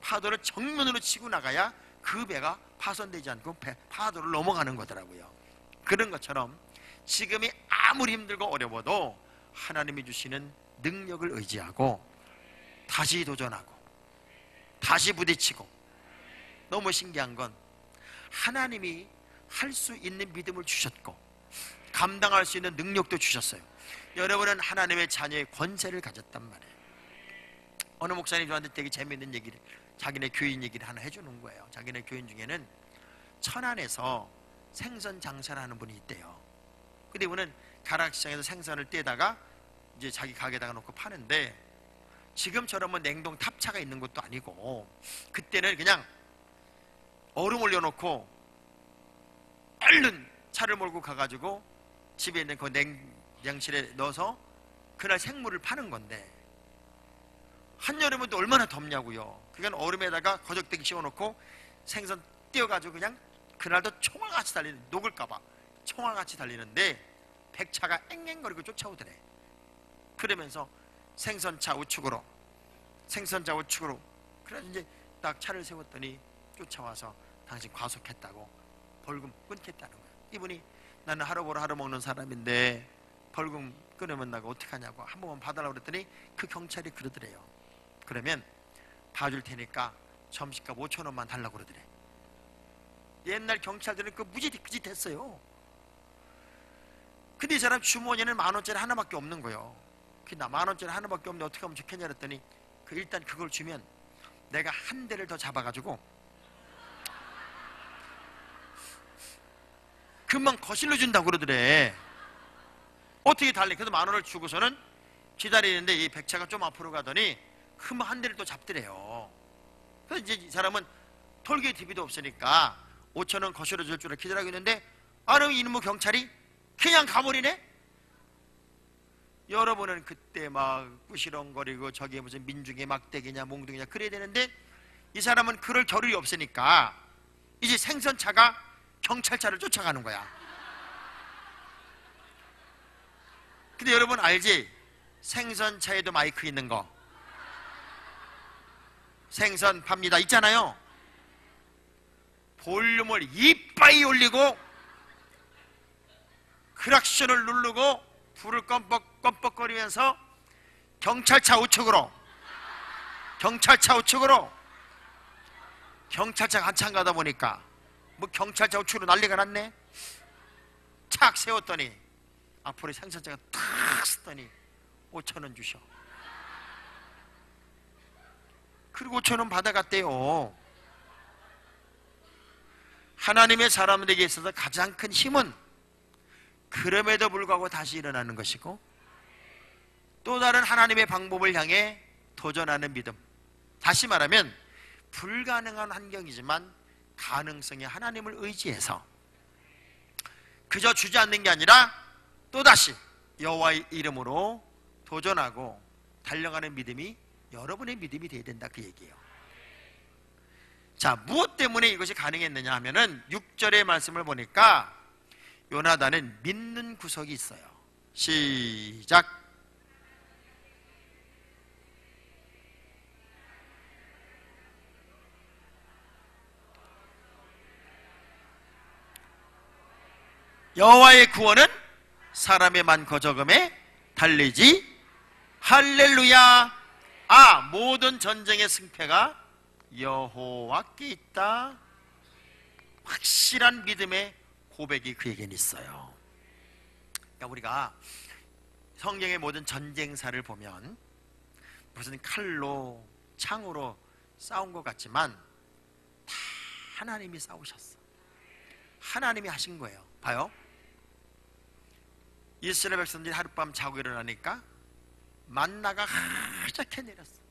파도를 정면으로 치고 나가야 그 배가 파손되지 않고 파도를 넘어가는 거더라고요. 그런 것처럼 지금이 아무리 힘들고 어려워도 하나님이 주시는 능력을 의지하고 다시 도전하고 다시 부딪히고. 너무 신기한 건 하나님이 할 수 있는 믿음을 주셨고 감당할 수 있는 능력도 주셨어요. 여러분은 하나님의 자녀의 권세를 가졌단 말이에요. 어느 목사님 저한테 되게 재미있는 얘기를, 자기네 교인 얘기를 하나 해주는 거예요. 자기네 교인 중에는 천안에서 생선 장사를 하는 분이 있대요. 근데 이분은 가락시장에서 생선을 떼다가 이제 자기 가게에다가 놓고 파는데, 지금처럼 뭐 냉동 탑차가 있는 것도 아니고 그때는 그냥 얼음 올려놓고 얼른 차를 몰고 가가지고 집에 있는 그 냉장실에 넣어서 그날 생물을 파는 건데, 한여름은 또 얼마나 덥냐고요. 그건 얼음에다가 거적대기 씌워놓고 생선 띄워가지고 그냥 그날도 총알같이 달리는, 녹을까봐 총알같이 달리는데 백차가 앵앵거리고 쫓아오더래. 그러면서 생선차 우측으로 그래서 이제 딱 차를 세웠더니 쫓아와서 당신 과속했다고 벌금 끊겠다는 거야. 이분이 나는 하루 벌어 하루 먹는 사람인데 벌금 끊으면 나가 어떡하냐고 한 번만 봐달라고 그랬더니 그 경찰이 그러더래요. 그러면 봐줄 테니까 점심값 5,000원만 달라고 그러더래. 옛날 경찰들은 그 무지개 그 짓 했어요. 근데 이 사람 주머니에는 10,000원짜리 하나밖에 없는 거예요. 나 10,000원짜리 하나밖에 없는데 어떻게 하면 좋겠냐 그랬더니 일단 그걸 주면 내가 한 대를 더 잡아가지고 금방 거실로 준다고 그러더래. 어떻게 달래? 그래서 10,000원을 주고서는 기다리는데 이 백차가 좀 앞으로 가더니 금방 한 대를 또 잡더래요. 그래서 이제 이 사람은 톨게이트 TV도 없으니까 5,000원 거실로 줄 줄을 기다리고 있는데 아르 이놈의 경찰이 그냥 가버리네. 여러분은 그때 막 꾸시렁거리고 저게 무슨 민중의 막대기냐 몽둥이냐 그래야 되는데 이 사람은 그럴 겨를이 없으니까 이제 생선차가 경찰차를 쫓아가는 거야. 근데 여러분 알지? 생선차에도 마이크 있는 거. 생선 팝니다 있잖아요. 볼륨을 이빠이 올리고 크락션을 누르고 불을 껌뻑껌뻑거리면서 경찰차 우측으로 경찰차가 한참 가다 보니까 뭐 경찰차 우측으로 난리가 났네. 착 세웠더니 앞으로 생선자가 탁 쓰더니 5,000원 주셔. 그리고 5,000원 받아갔대요. 하나님의 사람들에게 있어서 가장 큰 힘은 그럼에도 불구하고 다시 일어나는 것이고, 또 다른 하나님의 방법을 향해 도전하는 믿음. 다시 말하면 불가능한 환경이지만 가능성이 하나님을 의지해서 그저 주저앉는 게 아니라 또다시 여호와의 이름으로 도전하고 달려가는 믿음이 여러분의 믿음이 되어야 된다, 그 얘기예요. 자, 무엇 때문에 이것이 가능했느냐 하면은 6절의 말씀을 보니까 요나단은 믿는 구석이 있어요. 시작. 여호와의 구원은 사람의 많고 적음에 달리지. 할렐루야. 아, 모든 전쟁의 승패가 여호와께 있다. 확실한 믿음의 고백이 그에겐 있어요. 그러니까 우리가 성경의 모든 전쟁사를 보면 무슨 칼로 창으로 싸운 것 같지만 다 하나님이 싸우셨어. 하나님이 하신 거예요. 봐요. 이스라엘 백성들이 하룻밤 자고 일어나니까 만나가 하얗게 내렸어.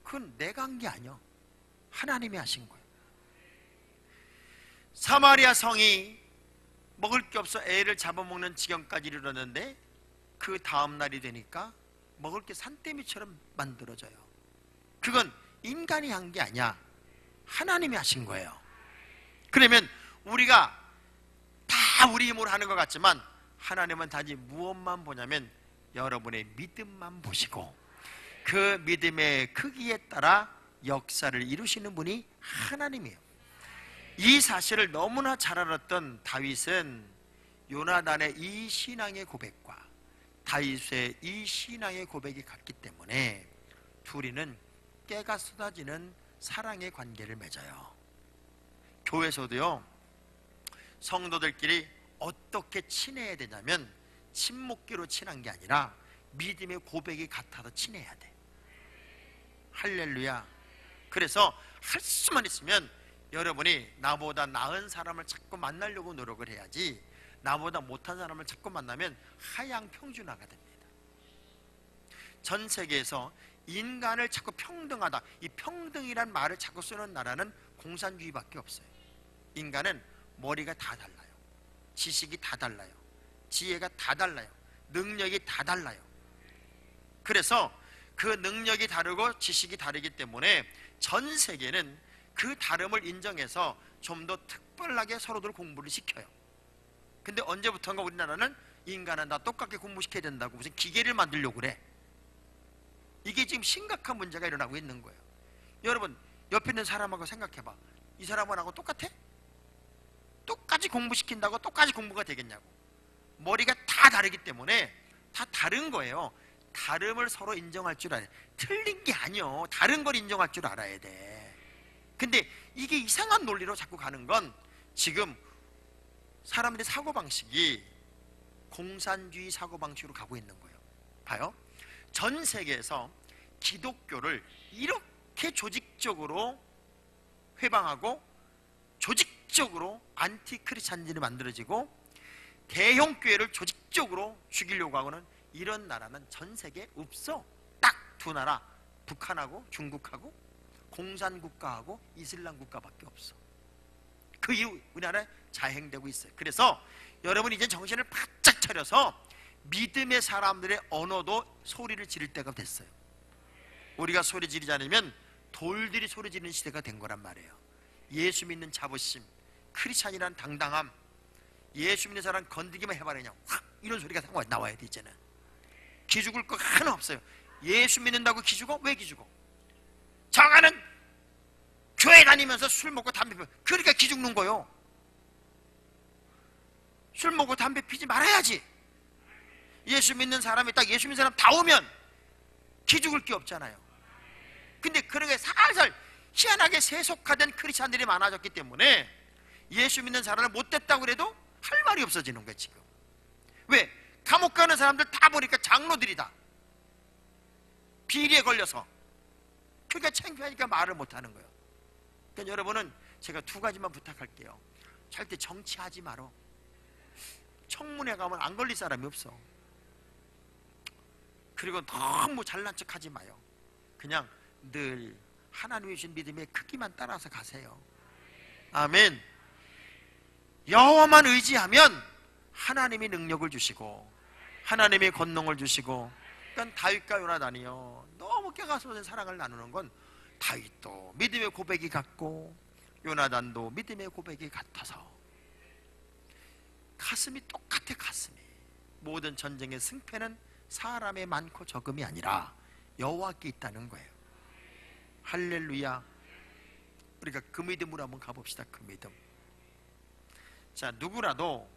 그건 내가 한 게 아니야. 하나님이 하신 거예요. 사마리아 성이 먹을 게 없어 애를 잡아먹는 지경까지 이르렀는데 그 다음 날이 되니까 먹을 게 산더미처럼 만들어져요. 그건 인간이 한 게 아니야. 하나님이 하신 거예요. 그러면 우리가 다 우리 힘으로 하는 것 같지만 하나님은 단지 무엇만 보냐면 여러분의 믿음만 보시고 그 믿음의 크기에 따라 역사를 이루시는 분이 하나님이에요. 이 사실을 너무나 잘 알았던 다윗은 요나단의 이 신앙의 고백과 다윗의 이 신앙의 고백이 같기 때문에 둘이는 깨가 쏟아지는 사랑의 관계를 맺어요. 교회에서도요, 성도들끼리 어떻게 친해야 되냐면 친목기로 친한 게 아니라 믿음의 고백이 같아서 친해야 돼. 할렐루야. 그래서 할 수만 있으면 여러분이 나보다 나은 사람을 자꾸 만나려고 노력을 해야지, 나보다 못한 사람을 자꾸 만나면 하향 평준화가 됩니다. 전 세계에서 인간을 자꾸 평등하다, 이 평등이란 말을 자꾸 쓰는 나라는 공산주의밖에 없어요. 인간은 머리가 다 달라요. 지식이 다 달라요. 지혜가 다 달라요. 능력이 다 달라요. 그래서 그 능력이 다르고 지식이 다르기 때문에 전 세계는 그 다름을 인정해서 좀 더 특별하게 서로들 공부를 시켜요. 근데 언제부턴가 우리나라는 인간은 다 똑같게 공부시켜야 된다고 무슨 기계를 만들려고 그래. 이게 지금 심각한 문제가 일어나고 있는 거예요. 여러분, 옆에 있는 사람하고 생각해봐. 이 사람하고 똑같아? 똑같이 공부시킨다고 똑같이 공부가 되겠냐고. 머리가 다 다르기 때문에 다 다른 거예요. 다름을 서로 인정할 줄 알아야 돼. 틀린 게 아니요. 다른 걸 인정할 줄 알아야 돼. 근데 이게 이상한 논리로 자꾸 가는 건 지금 사람들의 사고방식이 공산주의 사고방식으로 가고 있는 거예요. 봐요. 전 세계에서 기독교를 이렇게 조직적으로 회방하고 조직적으로 안티크리스찬들이 만들어지고 대형 교회를 조직적으로 죽이려고 하고는 이런 나라는 전 세계에 없어. 딱 두 나라, 북한하고 중국하고 공산국가하고 이슬람 국가밖에 없어. 그 이후 우리나라에 자행되고 있어요. 그래서 여러분 이제 정신을 바짝 차려서 믿음의 사람들의 언어도 소리를 지를 때가 됐어요. 우리가 소리 지르지 않으면 돌들이 소리 지르는 시대가 된 거란 말이에요. 예수 믿는 자부심, 크리스찬이란 당당함, 예수 믿는 사람 건드기만 해봐라 그냥 확 이런 소리가 나와야 돼. 이제는 기죽을 거 하나 없어요. 예수 믿는다고 기죽어? 왜 기죽어? 저가는 교회 다니면서 술 먹고 담배 피워. 그러니까 기죽는 거요. 술 먹고 담배 피지 말아야지. 예수 믿는 사람이 딱 예수 믿는 사람 다 오면 기죽을 게 없잖아요. 근데 그렇게 살살 희한하게 세속화된 크리스찬들이 많아졌기 때문에 예수 믿는 사람을 못됐다고 그래도 할 말이 없어지는 거예요. 지금 왜? 감옥 가는 사람들 다 보니까 장로들이다. 비리에 걸려서. 그러니까 창피하니까 말을 못하는 거예요. 그러니까 여러분은 제가 두 가지만 부탁할게요. 절대 정치하지 말어. 청문회 가면 안 걸릴 사람이 없어. 그리고 너무 잘난 척하지 마요. 그냥 늘 하나님이 주신 믿음의 크기만 따라서 가세요. 아멘. 여호와만 의지하면 하나님이 능력을 주시고 하나님이 권능을 주시고. 그러니까 다윗과 요나단이요, 너무 깨가소된 사랑을 나누는 건 다윗도 믿음의 고백이 같고 요나단도 믿음의 고백이 같아서 가슴이 똑같아. 가슴이. 모든 전쟁의 승패는 사람의 많고 적음이 아니라 여호와께 있다는 거예요. 할렐루야. 우리가 그 믿음으로 한번 가봅시다. 그 믿음. 자, 누구라도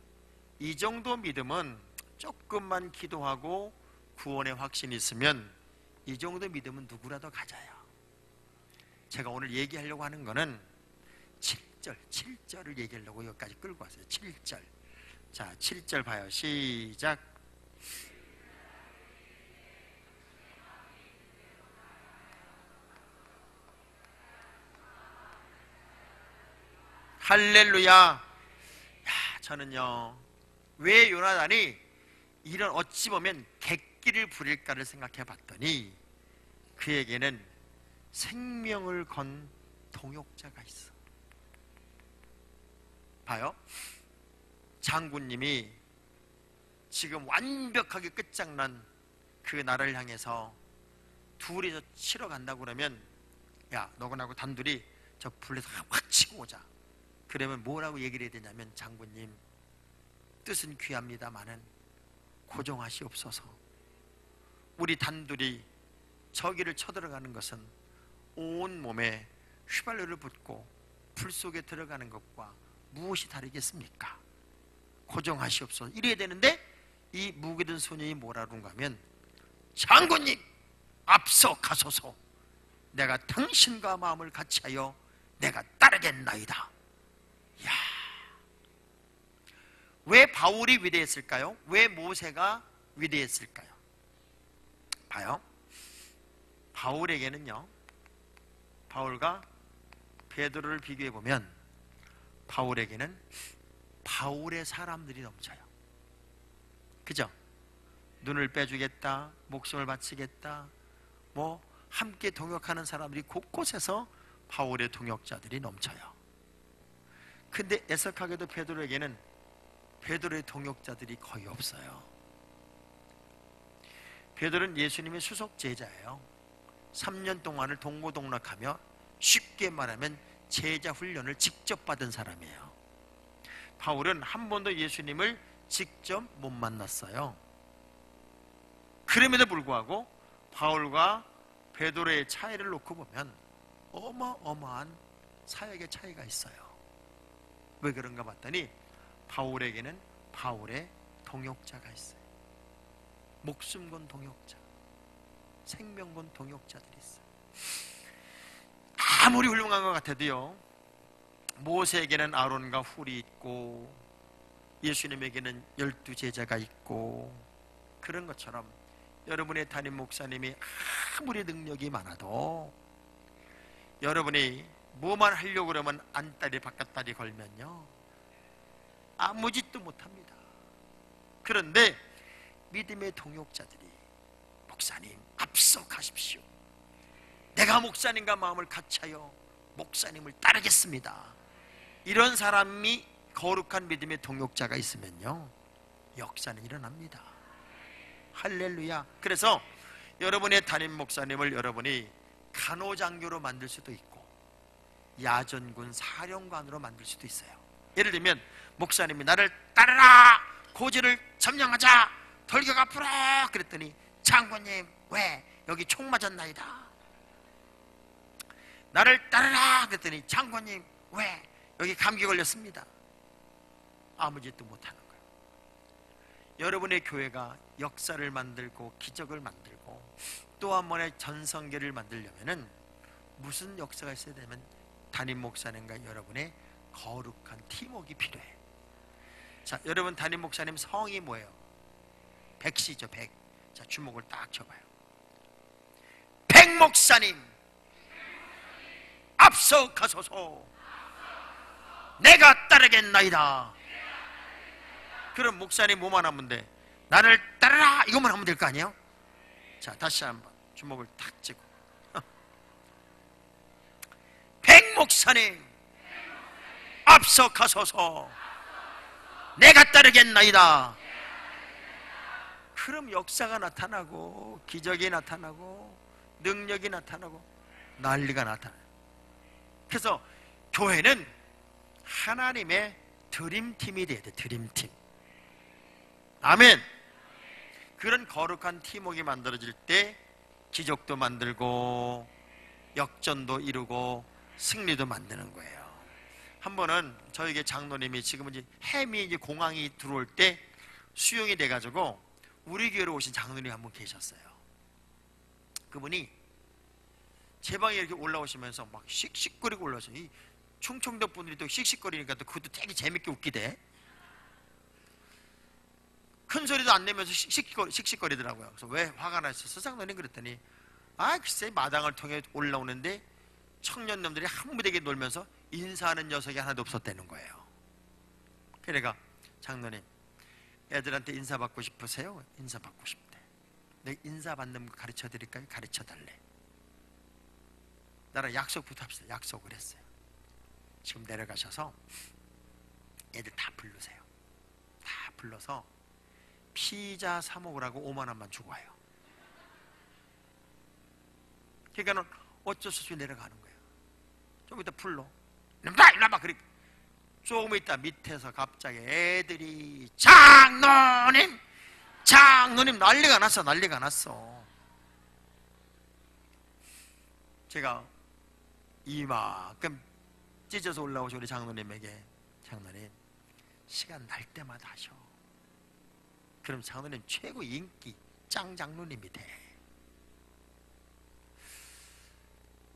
이 정도 믿음은, 조금만 기도하고 구원의 확신이 있으면 이 정도 믿음은 누구라도 가져요. 제가 오늘 얘기하려고 하는 거는 7절을 얘기하려고 여기까지 끌고 왔어요. 7절. 자, 7절 봐요. 시작. 할렐루야. 야, 저는요, 왜 요나단이 이런 어찌 보면 객기를 부릴까를 생각해 봤더니 그에게는 생명을 건 동역자가 있어. 봐요. 장군님이 지금 완벽하게 끝장난 그 나라를 향해서 둘이서 치러 간다고 그러면, 야, 너가 나하고 단둘이 저 불에서 확 치고 오자. 그러면 뭐라고 얘기를 해야 되냐면, 장군님, 뜻은 귀합니다마는 고정하시옵소서. 우리 단둘이 저기를 쳐들어가는 것은 온 몸에 휘발유를 붓고 불 속에 들어가는 것과 무엇이 다르겠습니까? 고정하시옵소서. 이래야 되는데 이 무게 든 소년이 뭐라는가 하면, 장군님, 앞서 가소서. 내가 당신과 마음을 같이하여 내가 따르겠나이다. 야, 왜 바울이 위대했을까요? 왜 모세가 위대했을까요? 봐요. 바울에게는요, 바울과 베드로를 비교해 보면 바울에게는 바울의 사람들이 넘쳐요. 그죠? 눈을 빼주겠다, 목숨을 바치겠다, 뭐 함께 동역하는 사람들이 곳곳에서 바울의 동역자들이 넘쳐요. 근데 애석하게도 베드로에게는 베드로의 동역자들이 거의 없어요. 베드로는 예수님의 수석 제자예요. 3년 동안을 동고동락하며 쉽게 말하면 제자 훈련을 직접 받은 사람이에요. 바울은 한 번도 예수님을 직접 못 만났어요. 그럼에도 불구하고 바울과 베드로의 차이를 놓고 보면 어마어마한 사역의 차이가 있어요. 왜 그런가 봤더니 바울에게는 바울의 동역자가 있어요. 목숨 건 동역자, 생명 건 동역자들이 있어요. 아무리 훌륭한 것 같아도요, 모세에게는 아론과 훌이 있고 예수님에게는 12제자가 있고, 그런 것처럼 여러분의 담임 목사님이 아무리 능력이 많아도 여러분이 뭐만 하려고 그러면 안다리 바깥다리 걸면요, 아무 짓도 못합니다. 그런데 믿음의 동역자들이, 목사님 앞서 가십시오. 내가 목사님과 마음을 같이하여 목사님을 따르겠습니다. 이런 사람이 거룩한 믿음의 동역자가 있으면요, 역사는 일어납니다. 할렐루야. 그래서 여러분의 담임 목사님을 여러분이 간호장교로 만들 수도 있고 야전군 사령관으로 만들 수도 있어요. 예를 들면 목사님이 나를 따르라, 고지를 점령하자, 돌격 앞으로 그랬더니, 장군님, 왜 여기 총 맞았나이다. 나를 따르라 그랬더니, 장군님, 왜 여기 감기 걸렸습니다. 아무 짓도 못하는 거예요. 여러분의 교회가 역사를 만들고 기적을 만들고 또 한 번의 전성기를 만들려면은 무슨 역사가 있어야 되면 담임 목사님과 여러분의 거룩한 팀워크가 필요해. 자, 여러분 담임 목사님 성이 뭐예요? 백시죠, 백. 자, 주먹을 딱 쳐봐요. 백 목사님, 앞서 가소서. 내가 따르겠나이다. 그럼 목사님 뭐만 하면 돼? 나를 따르라 이것만 하면 될 거 아니에요? 자, 다시 한번 주먹을 탁 쥐고 백 목사님, 앞서 가소서. 내가 따르겠나이다. 그럼 역사가 나타나고 기적이 나타나고 능력이 나타나고 난리가 나타나요. 그래서 교회는 하나님의 드림팀이 돼야 돼. 드림팀. 아멘. 그런 거룩한 팀워크가 만들어질 때 기적도 만들고 역전도 이루고 승리도 만드는 거예요. 한 번은 저에게 장로님이 지금은 이제 해미 이제 공항이 들어올 때 수용이 돼가지고 우리 교회로 오신 장로님이 한 분 계셨어요. 그분이 제 방에 이렇게 올라오시면서 막 씩씩거리고 올라오셔요. 이 충청도 분들이 또 씩씩거리니까 또 그것도 되게 재밌게 웃기대. 큰 소리도 안 내면서 씩씩거리더라고요. 그래서 왜 화가 나셨어? 장로님 그랬더니 글쎄 마당을 통해 올라오는데 청년놈들이 한 무대게 놀면서 인사하는 녀석이 하나도 없었다는 거예요. 그래서 내가 장로님 애들한테 인사받고 싶으세요? 인사받고 싶대. 내가 인사받는 거 가르쳐 드릴까요? 가르쳐 달래. 나랑 약속부터 합시다. 약속을 했어요. 지금 내려가셔서 애들 다 부르세요. 다 불러서 피자 사 먹으라고 5만 원만 주고 와요. 그러니까는 어쩔 수 없이 내려가는 거예요. 좀 이따 불러. 일로 와봐. 그래. 조금 있다 밑에서 갑자기 애들이 장로님 난리가 났어. 난리가 났어. 제가 이만큼 찢어서 올라오신 우리 장로님에게 장로님 시간 날 때마다 하셔. 그럼 장로님 최고 인기 짱 장로님이 돼.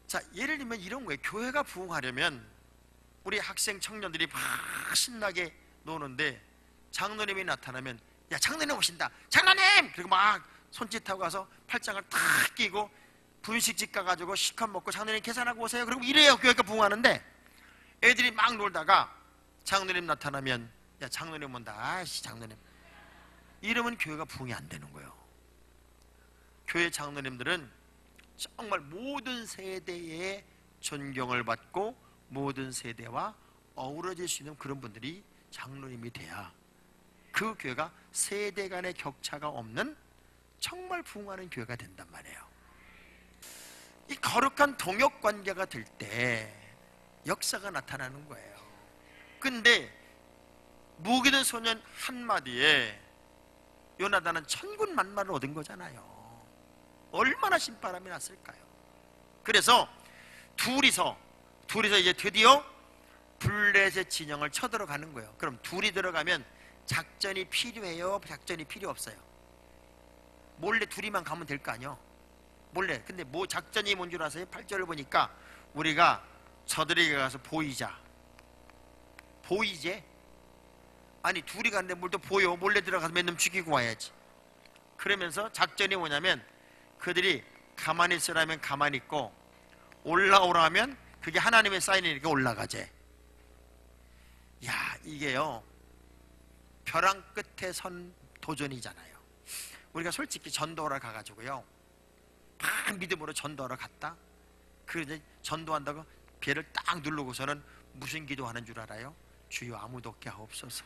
자, 예를 들면 이런 거예요. 교회가 부흥하려면 우리 학생 청년들이 막 신나게 노는데 장로님이 나타나면 야 장로님 오신다 장로님! 그리고 막 손짓하고 가서 팔짱을 탁 끼고 분식집 가가지고 실컷 먹고 장로님 계산하고 오세요. 그리고 이래야 교회가 부흥하는데 애들이 막 놀다가 장로님 나타나면 야 장로님 온다. 아이씨 장로님. 이러면 교회가 부흥이 안 되는 거예요. 교회 장로님들은 정말 모든 세대의 존경을 받고 모든 세대와 어우러질 수 있는 그런 분들이 장로님이 돼야 그 교회가 세대 간의 격차가 없는 정말 부흥하는 교회가 된단 말이에요. 이 거룩한 동역관계가 될 때 역사가 나타나는 거예요. 근데 무기든 소년 한마디에 요나단은 천군 만마를 얻은 거잖아요. 얼마나 신바람이 났을까요? 그래서 둘이서 이제 드디어 블레셋 진영을 쳐들어가는 거예요. 그럼 둘이 들어가면 작전이 필요해요? 작전이 필요 없어요? 몰래 둘이만 가면 될 거 아니에요? 몰래. 근데 뭐 작전이 뭔 줄 아세요? 8절을 보니까 우리가 저들에게 가서 보이자. 보이제? 아니 둘이 갔는데 뭘 또 보여. 몰래 들어가서 몇 놈 죽이고 와야지. 그러면서 작전이 뭐냐면 그들이 가만히 있으라면 가만히 있고 올라오라면 그게 하나님의 사인이니까 올라가재. 야, 이게요 벼랑 끝에 선 도전이잖아요. 우리가 솔직히 전도하러 가가지고요 막 믿음으로 전도하러 갔다. 그런데 전도한다고 배를 딱 누르고서는 무슨 기도하는 줄 알아요? 주여 아무도 없게 하옵소서.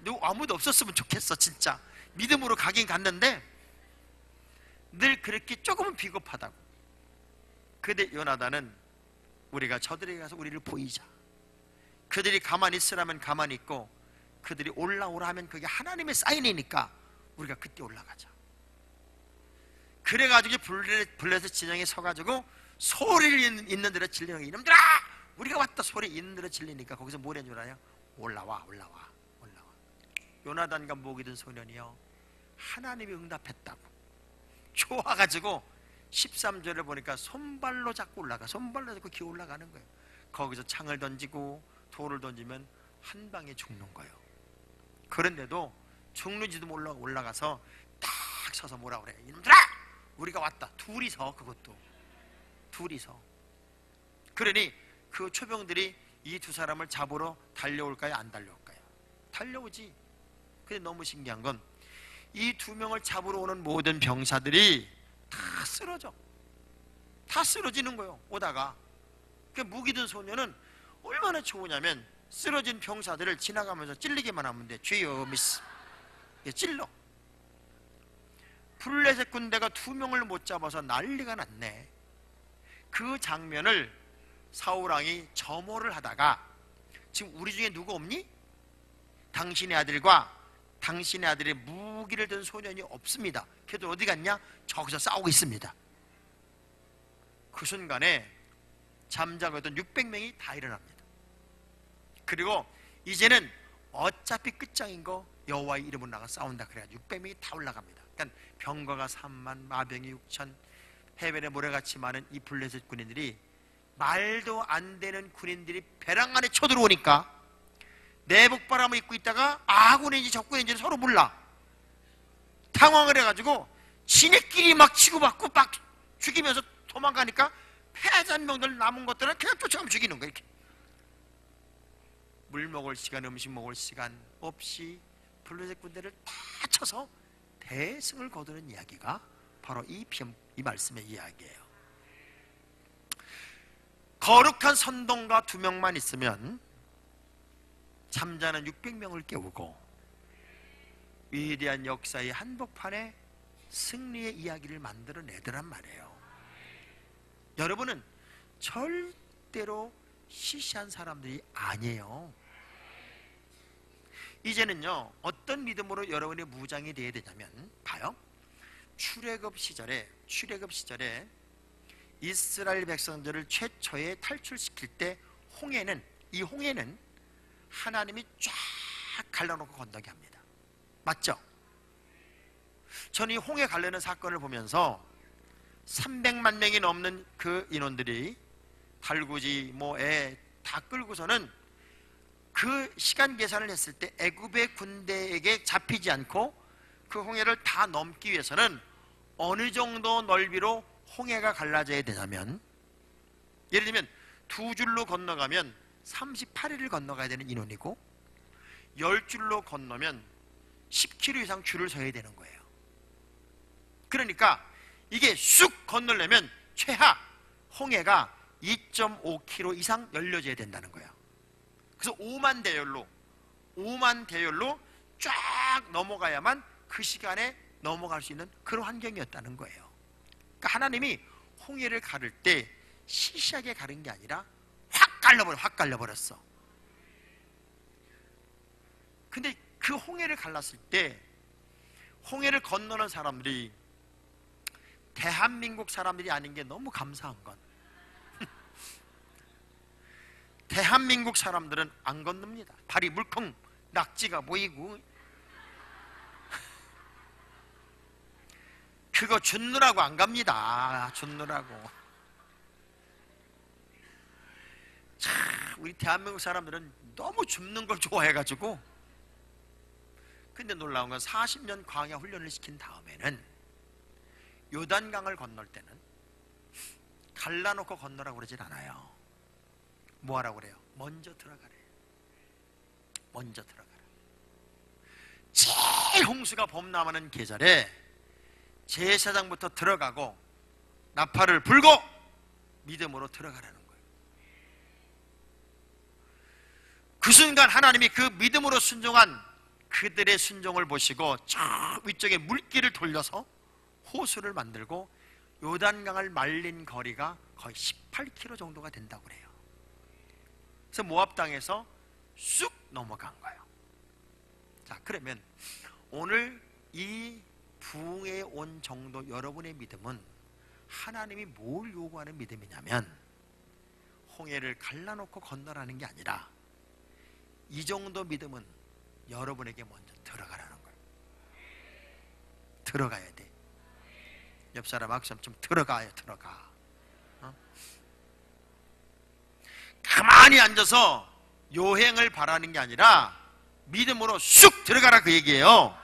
너 아무도 없었으면 좋겠어. 진짜 믿음으로 가긴 갔는데 늘 그렇게 조금은 비겁하다고. 근데 요나단은 우리가 저들에게 가서 우리를 보이자. 그들이 가만히 있으라면 가만히 있고 그들이 올라오라 하면 그게 하나님의 사인이니까 우리가 그때 올라가자. 그래가지고 블레셋 진영에 서가지고 소리를 있는 대로 질리는 거예요. 이놈들아 우리가 왔다. 소리 있는 대로 질리니까 거기서 뭐라는 줄 알아요? 올라와. 요나단과 목이 든 소년이요 하나님이 응답했다고 좋아가지고 13절을 보니까 손발로 잡고 올라가. 손발로 잡고 기어 올라가는 거예요. 거기서 창을 던지고 돌을 던지면 한 방에 죽는 거예요. 그런데도 죽는지도 몰라 올라가서 딱 서서 뭐라 그래. 이놈들아! 우리가 왔다. 둘이서, 그것도 둘이서. 그러니 그 초병들이 이 두 사람을 잡으러 달려올까요? 안 달려올까요? 달려오지. 근데 너무 신기한 건 이 두 명을 잡으러 오는 모든 병사들이 다 쓰러져. 다 쓰러지는 거예요. 오다가. 그 무기 든 소녀는 얼마나 좋으냐면 쓰러진 병사들을 지나가면서 찔리기만 하면 돼. 죄요 미스. 찔러. 블레셋 군대가 두 명을 못 잡아서 난리가 났네. 그 장면을 사울왕이 점호를 하다가, 지금 우리 중에 누구 없니? 당신의 아들과 당신의 아들의 무기를 든 소년이 없습니다. 걔들 어디 갔냐? 저기서 싸우고 있습니다. 그 순간에 잠자고 있던 600명이 다 일어납니다. 그리고 이제는 어차피 끝장인 거 여호와의 이름으로 나가 싸운다 그래가지고 600명이 다 올라갑니다. 그러니까 병거가 3만, 마병이 6천, 해변에 모래같이 많은 이 블레셋 군인들이, 말도 안 되는 군인들이 배랑 안에 쳐들어오니까 내복바람을 입고 있다가 아군인지 적군인지 서로 몰라. 당황을 해가지고 지네끼리 막 치고받고 막 죽이면서 도망가니까 패잔병들 남은 것들은 그냥 쫓아가면 죽이는 거야. 이렇게 물 먹을 시간, 음식 먹을 시간 없이 블레셋 군대를 다 쳐서 대승을 거두는 이야기가 바로 이 말씀의 이야기예요. 거룩한 선동가 2명만 있으면 잠자는 600명을 깨우고 위대한 역사의 한복판에 승리의 이야기를 만들어내더란 말이에요. 여러분은 절대로 시시한 사람들이 아니에요. 이제는요, 어떤 믿음으로 여러분의 무장이 되어야 되냐면, 봐요. 출애굽 시절에 이스라엘 백성들을 최초에 탈출시킬 때 이 홍해는 하나님이 쫙 갈라놓고 건너게 합니다. 맞죠? 저는 이 홍해 갈라는 사건을 보면서 300만 명이 넘는 그 인원들이 달구지 애 다 끌고서는 그 시간 계산을 했을 때 애굽의 군대에게 잡히지 않고 그 홍해를 다 넘기 위해서는 어느 정도 넓이로 홍해가 갈라져야 되냐면, 예를 들면 2줄로 건너가면 38일을 건너가야 되는 인원이고 10줄로 건너면 10km 이상 줄을 서야 되는 거예요. 그러니까 이게 쑥 건너려면 최하 홍해가 2.5km 이상 열려져야 된다는 거예요. 그래서 5만 대열로 쫙 넘어가야만 그 시간에 넘어갈 수 있는 그런 환경이었다는 거예요. 그러니까 하나님이 홍해를 가를 때 시시하게 가른 게 아니라 확 갈려버렸어. 근데 그 홍해를 갈랐을 때 홍해를 건너는 사람들이 대한민국 사람들이 아닌 게 너무 감사한 건, 대한민국 사람들은 안 건넙니다. 발이 물컹, 낙지가 보이고 그거 줍느라고 안 갑니다. 줍느라고. 참, 우리 대한민국 사람들은 너무 줍는 걸 좋아해가지고. 근데 놀라운 건 40년 광야 훈련을 시킨 다음에는 요단강을 건널 때는 갈라놓고 건너라고 그러진 않아요. 뭐 하라고 그래요? 먼저 들어가래. 먼저 들어가라. 제일 홍수가 범람하는 계절에 제사장부터 들어가고 나팔을 불고 믿음으로 들어가라는 거예요. 그 순간 하나님이 그 믿음으로 순종한 그들의 순종을 보시고 저 위쪽에 물길을 돌려서 호수를 만들고 요단강을 말린 거리가 거의 18km 정도가 된다고 그래요. 그래서 모압 땅에서 쑥 넘어간 거예요. 자, 그러면 오늘 이 부흥에 온 정도 여러분의 믿음은 하나님이 뭘 요구하는 믿음이냐면 홍해를 갈라놓고 건너라는 게 아니라 이 정도 믿음은 여러분에게 먼저 들어가라는 거예요. 들어가야 돼. 옆 사람 악수하면 좀 들어가. 가만히 앉아서 요행을 바라는 게 아니라 믿음으로 쑥 들어가라 그 얘기예요.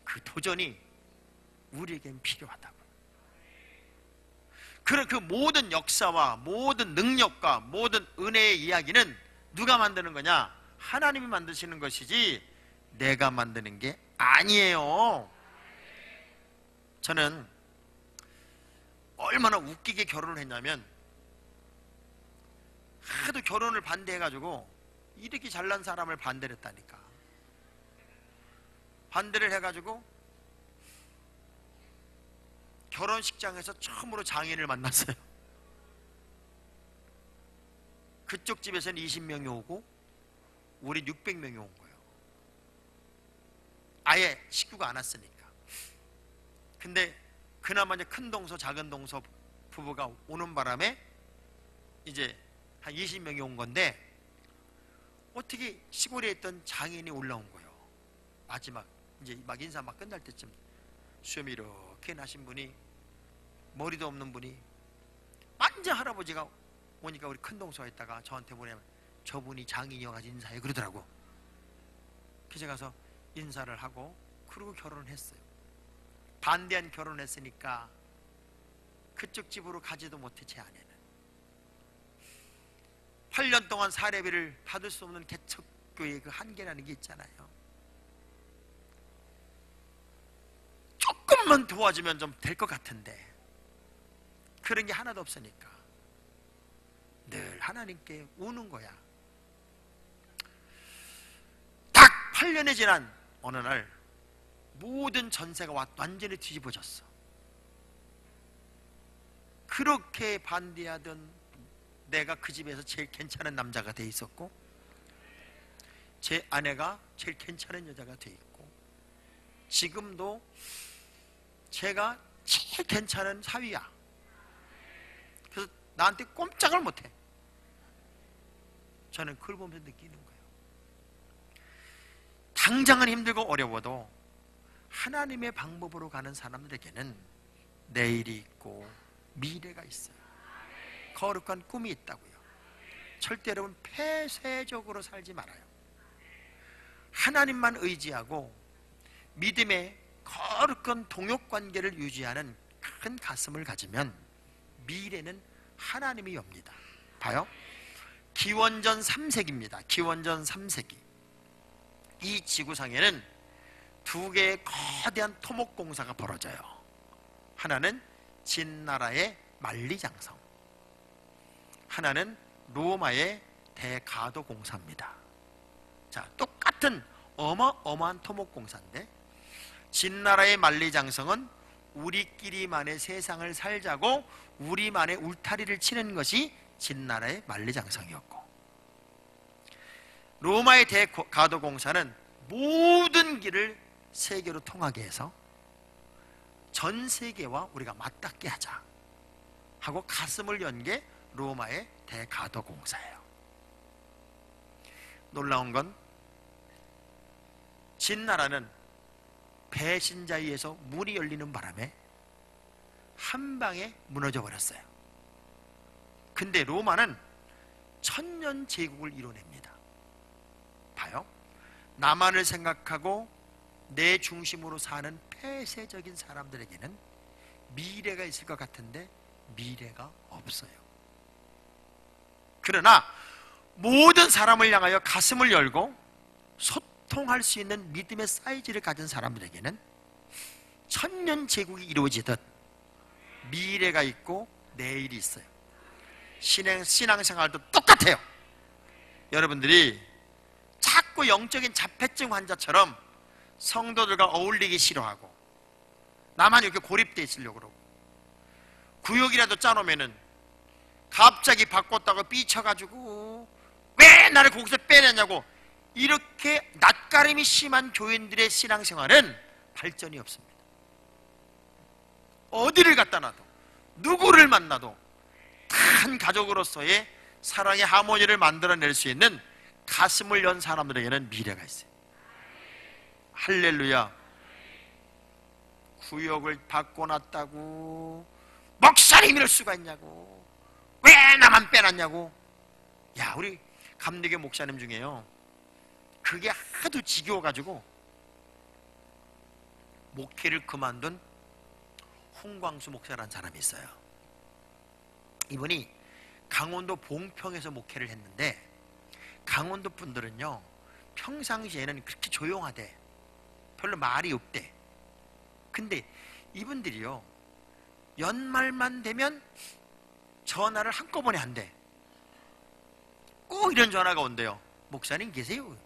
그 도전이 우리에겐 필요하다고. 그런 그 모든 역사와 모든 능력과 모든 은혜의 이야기는 누가 만드는 거냐? 하나님이 만드시는 것이지 내가 만드는 게 아니에요. 저는 얼마나 웃기게 결혼을 했냐면, 하도 결혼을 반대해가지고 이렇게 잘난 사람을 반대를 했다니까. 반대를 해가지고 결혼식장에서 처음으로 장인을 만났어요. 그쪽 집에서는 20명이 오고 우리 600명이 온 거예요. 아예 식구가 안 왔으니까. 근데 그나마 이제 큰 동서 작은 동서 부부가 오는 바람에 이제 한 20명이 온 건데, 어떻게 시골에 있던 장인이 올라온 거예요. 마지막 이제 막 인사 막 끝날 때쯤 수염이 이렇게 나신 분이, 머리도 없는 분이, 완전 할아버지가 오니까 우리 큰 동서가 있다가 저한테 보내면 저분이 장인이어가지고 인사해 그러더라고. 그래서 가서 인사를 하고 그러고 결혼을 했어요. 반대한 결혼을 했으니까 그쪽 집으로 가지도 못해. 제 아내는 8년 동안 사례비를 받을 수 없는 개척교회의 그 한계라는 게 있잖아요. 조금만 도와주면 좀 될 것 같은데 그런 게 하나도 없으니까 늘 하나님께 우는 거야. 딱 8년이 지난 어느 날 모든 전세가 완전히 뒤집어졌어. 그렇게 반대하던 내가 그 집에서 제일 괜찮은 남자가 돼 있었고, 제 아내가 제일 괜찮은 여자가 돼 있고, 지금도 제가 제일 괜찮은 사위야. 그래서 나한테 꼼짝을 못해. 저는 그걸 보면서 느끼는 거예요. 당장은 힘들고 어려워도 하나님의 방법으로 가는 사람들에게는 내일이 있고 미래가 있어요. 거룩한 꿈이 있다고요. 절대 여러분 폐쇄적으로 살지 말아요. 하나님만 의지하고 믿음의 거룩한 동역관계를 유지하는 큰 가슴을 가지면 미래는 하나님이 엽니다. 봐요. 기원전 3세기입니다. 기원전 3세기. 이 지구상에는 두 개의 거대한 토목공사가 벌어져요. 하나는 진나라의 만리장성, 하나는 로마의 대가도공사입니다. 자, 똑같은 어마어마한 토목공사인데, 진나라의 만리장성은 우리끼리만의 세상을 살자고 우리만의 울타리를 치는 것이 진나라의 만리장성이었고, 로마의 대가도공사는 모든 길을 세계로 통하게 해서 전 세계와 우리가 맞닿게 하자 하고 가슴을 연 게 로마의 대가도공사예요. 놀라운 건 진나라는 배신자에 의해서 문이 열리는 바람에 한 방에 무너져 버렸어요. 근데 로마는 천년 제국을 이뤄냅니다. 봐요. 나만을 생각하고 내 중심으로 사는 폐쇄적인 사람들에게는 미래가 있을 것 같은데 미래가 없어요. 그러나 모든 사람을 향하여 가슴을 열고 소통할 수 있는 믿음의 사이즈를 가진 사람들에게는 천년 제국이 이루어지듯 미래가 있고 내일이 있어요. 신앙생활도 똑같아요. 여러분들이 자꾸 영적인 자폐증 환자처럼 성도들과 어울리기 싫어하고 나만 이렇게 고립되어 있으려고 그러고, 구역이라도 짜놓으면은 갑자기 바꿨다고 삐쳐가지고 왜 나를 거기서 빼내냐고, 이렇게 낯가림이 심한 교인들의 신앙생활은 발전이 없습니다. 어디를 갖다 놔도 누구를 만나도 한 가족으로서의 사랑의 하모니를 만들어낼 수 있는 가슴을 연 사람들에게는 미래가 있어요. 할렐루야. 구역을 바꿔놨다고 목사님 이럴 수가 있냐고, 왜 나만 빼놨냐고. 야, 우리 감리교 목사님 중에요, 그게 하도 지겨워가지고 목회를 그만둔 홍광수 목사라는 사람이 있어요. 이분이 강원도 봉평에서 목회를 했는데, 강원도 분들은요 평상시에는 그렇게 조용하대. 별로 말이 없대. 근데 이분들이요 연말만 되면 전화를 한꺼번에 한대. 꼭 이런 전화가 온대요. 목사님 계세요?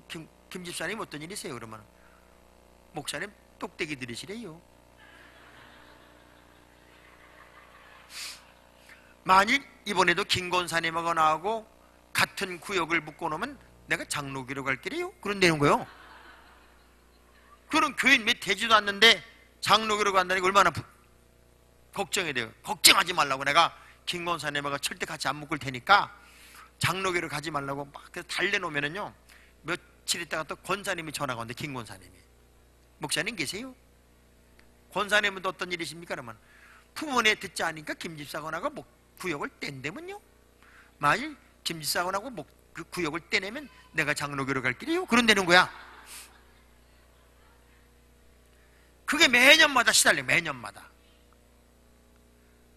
김 집사님 어떤 일이세요? 그러면 목사님 똑대기 들으시래요. 만일 이번에도 김권사님하고 나하고 같은 구역을 묶어놓으면 내가 장로교로 갈 길이에요? 그런다는 거예요. 그런 교인 몇 되지도 않는데 장로교로 간다니까 얼마나 걱정이 돼요. 걱정하지 말라고, 내가 김권사님하고 절대 같이 안 묶을 테니까 장로교로 가지 말라고 막 달래놓으면은요 며칠 있다가 또 권사님이 전화가 온대. 김권사님이 목사님 계세요? 권사님은 또 어떤 일이십니까? 그러면 부모네 듣지 않으니까 김집사관하고 구역을 뗀다면요, 만일 김집사관하고 그 구역을 떼내면 내가 장로교로 갈 길이에요? 그런다는 거야. 그게 매년마다 시달려. 매년마다.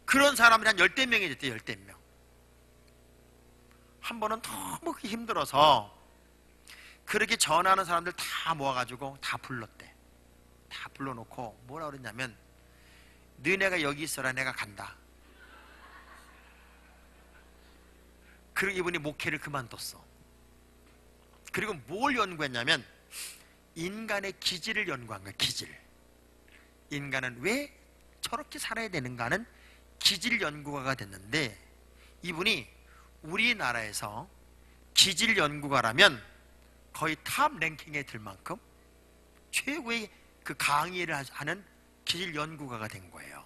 그런 사람들이 한 10대 명이 됐대. 10대 명. 한 번은 너무 힘들어서 그렇게 전화하는 사람들 다 모아가지고 다 불렀대. 다 불러놓고 뭐라 그랬냐면, 너네가 여기 있어라, 내가 간다. 그리고 이분이 목회를 그만뒀어. 그리고 뭘 연구했냐면 인간의 기질을 연구한 거야. 기질. 인간은 왜 저렇게 살아야 되는가는 기질 연구가가 됐는데, 이분이 우리나라에서 기질 연구가라면 거의 탑 랭킹에 들 만큼 최고의 그 강의를 하는 기질 연구가가 된 거예요.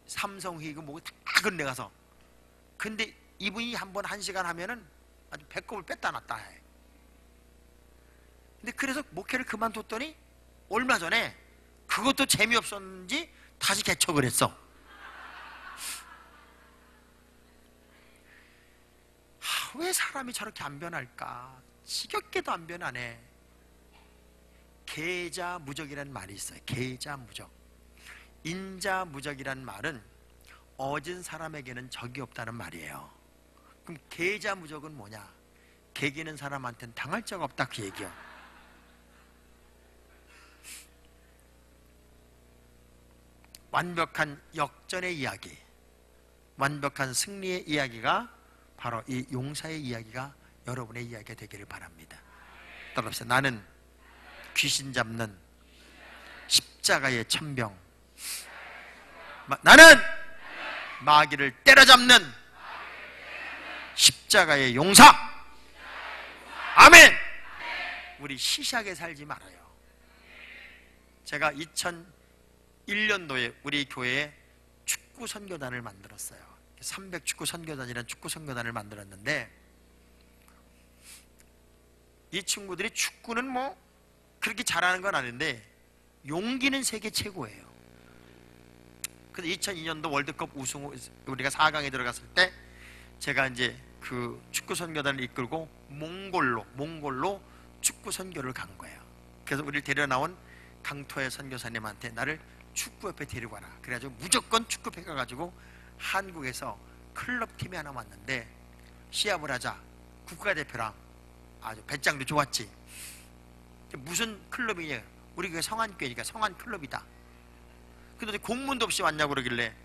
삼성회의고 뭐고 다 건네 가서. 근데 이분이 한 번 1시간 하면은 아주 배꼽을 뺐다 놨다 해. 근데 그래서 목회를 그만뒀더니 얼마 전에 그것도 재미없었는지 다시 개척을 했어. 왜 사람이 저렇게 안 변할까? 지겹게도 안 변하네. 계자무적이라는 말이 있어요. 계자무적. 인자무적이라는 말은 어진 사람에게는 적이 없다는 말이에요. 그럼 계자무적은 뭐냐? 개기는 사람한테는 당할 적 없다, 그 얘기요. 완벽한 역전의 이야기, 완벽한 승리의 이야기가 바로 이 용사의 이야기가 여러분의 이야기가 되기를 바랍니다. 따라합시다. 나는 귀신 잡는 십자가의 천병, 나는 마귀를 때려잡는 십자가의 용사. 아멘. 우리 시시하게 살지 말아요. 제가 2001년도에 우리 교회에 축구 선교단을 만들었어요. 300 축구 선교단이라는 축구 선교단을 만들었는데, 이 친구들이 축구는 뭐 그렇게 잘하는 건 아닌데 용기는 세계 최고예요. 그래서 2002년도 월드컵 우승, 우리가 4강에 들어갔을 때 제가 이제 그 축구 선교단을 이끌고 몽골로 축구 선교를 간 거예요. 그래서 우리를 데려나온 강토의 선교사님한테 나를 축구협회 데리고 와라. 그래가지고 무조건 축구협회 가가지고 한국에서 클럽팀이 하나 왔는데 시합을 하자. 국가대표랑 아주 배짱도 좋았지. 무슨 클럽이냐? 우리 그 성안교회니까 성안클럽이다. 근데 공문도 없이 왔냐고 그러길래,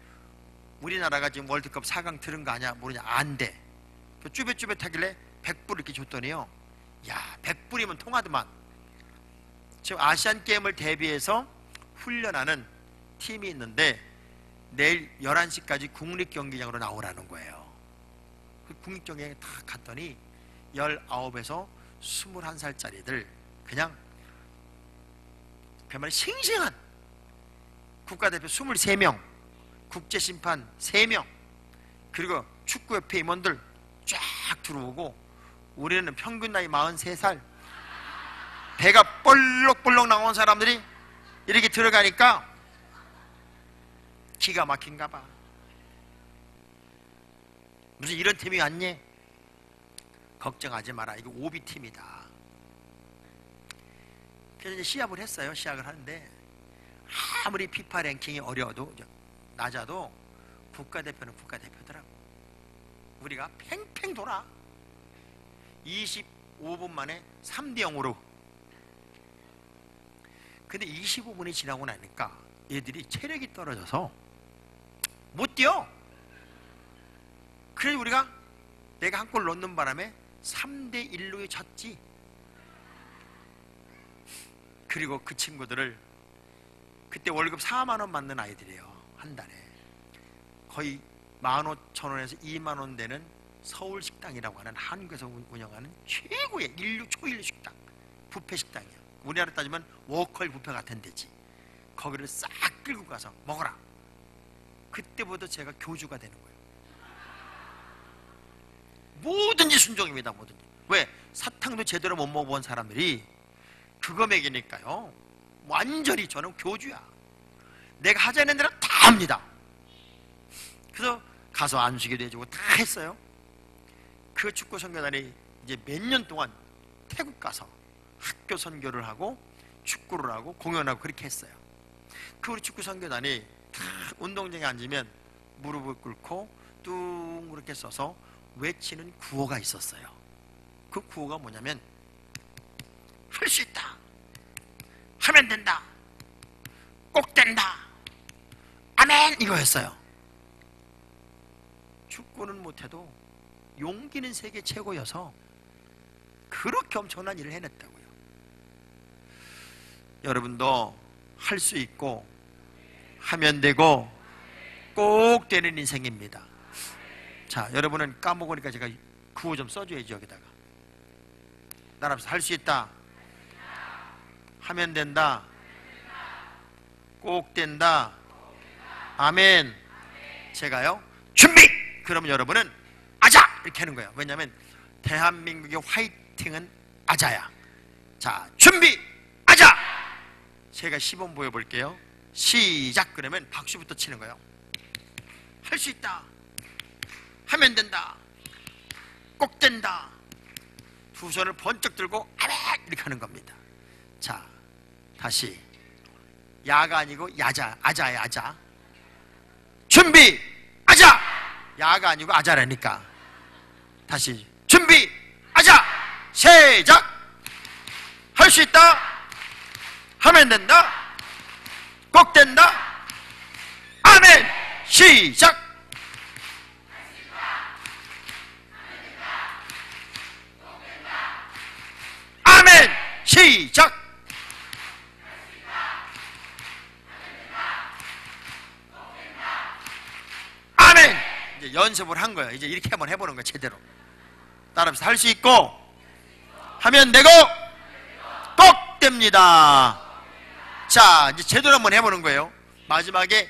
우리나라가 지금 월드컵 4강 들은 거 아냐? 모르냐? 안 돼. 쭈뼛쭈뼛하길래 100불 이렇게 줬더니요, 야, 100불이면 통하더만. 지금 아시안게임을 대비해서 훈련하는 팀이 있는데 내일 11시까지 국립경기장으로 나오라는 거예요. 그 국립경기장에 딱 갔더니 19에서 21살짜리들 그냥 그야말로 싱싱한 국가대표 23명, 국제심판 3명, 그리고 축구협회 임원들 쫙 들어오고, 우리는 평균 나이 43살, 배가 볼록볼록 나온 사람들이 이렇게 들어가니까 기가 막힌가 봐. 무슨 이런 팀이 왔니? 걱정하지 마라. 이거 오비팀이다. 그래서 이제 시합을 했어요. 시작을 하는데 아무리 피파 랭킹이 어려워도 낮아도 국가대표는 국가대표더라고. 우리가 팽팽 돌아. 25분 만에 3대 0으로. 근데 25분이 지나고 나니까 얘들이 체력이 떨어져서 못 뛰어. 그래서 우리가 내가 한 골 넣는 바람에 3대 1로 졌지. 그리고 그 친구들을 그때 월급 4만 원 받는 아이들이에요. 한 달에. 거의 15,000원에서 2만 원 되는 서울식당이라고 하는 한국에서 운영하는 최고의 인류 초일류 식당, 뷔페 식당이야. 우리나라 따지면 워컬 뷔페 같은 데지. 거기를 싹 끌고 가서 먹어라. 그때부터 제가 교주가 되는 거예요. 뭐든지 순종입니다. 뭐든지. 왜? 사탕도 제대로 못 먹어본 사람들이 그거 먹이니까요. 완전히 저는 교주야. 내가 하자는 대로 다 합니다. 그래서 가서 안수기도 해주고 다 했어요. 그 축구 선교단이 이제 몇 년 동안 태국 가서 학교 선교를 하고 축구를 하고 공연하고 그렇게 했어요. 그 우리 축구 선교단이 다 운동장에 앉으면 무릎을 꿇고 뚱그렇게 써서 외치는 구호가 있었어요. 그 구호가 뭐냐면 할 수 있다, 하면 된다, 꼭 된다, 아멘, 이거였어요. 축구는 못해도 용기는 세계 최고여서 그렇게 엄청난 일을 해냈다고요. 여러분도 할 수 있고 하면 되고 꼭 되는 인생입니다. 자, 여러분은 까먹으니까 제가 구호 좀 써줘야지. 여기다가 따라합시다. 할 수 있다, 하면 된다, 꼭 된다, 아멘. 제가요 준비! 그러면 여러분은 아자! 이렇게 하는 거예요. 왜냐하면 대한민국의 화이팅은 아자야. 자, 준비! 아자! 제가 시범 보여볼게요. 시작! 그러면 박수부터 치는 거예요. 할 수 있다, 하면 된다, 꼭 된다. 두 손을 번쩍 들고 아멘! 이렇게 하는 겁니다. 자, 다시. 야가 아니고 야자, 아자야, 아자. 준비! 아자! 야가 아니고 아자라니까. 다시. 준비! 아자! 시작! 할 수 있다, 하면 된다, 꼭 된다, 아멘! 시작! 아멘! 시작! 아멘! 이제 연습을 한 거예요. 이제 이렇게 한번 해보는 거예요. 제대로. 따라합시다. 할 수 있고 하면 되고 꼭 됩니다. 자, 이제 제대로 한번 해보는 거예요. 마지막에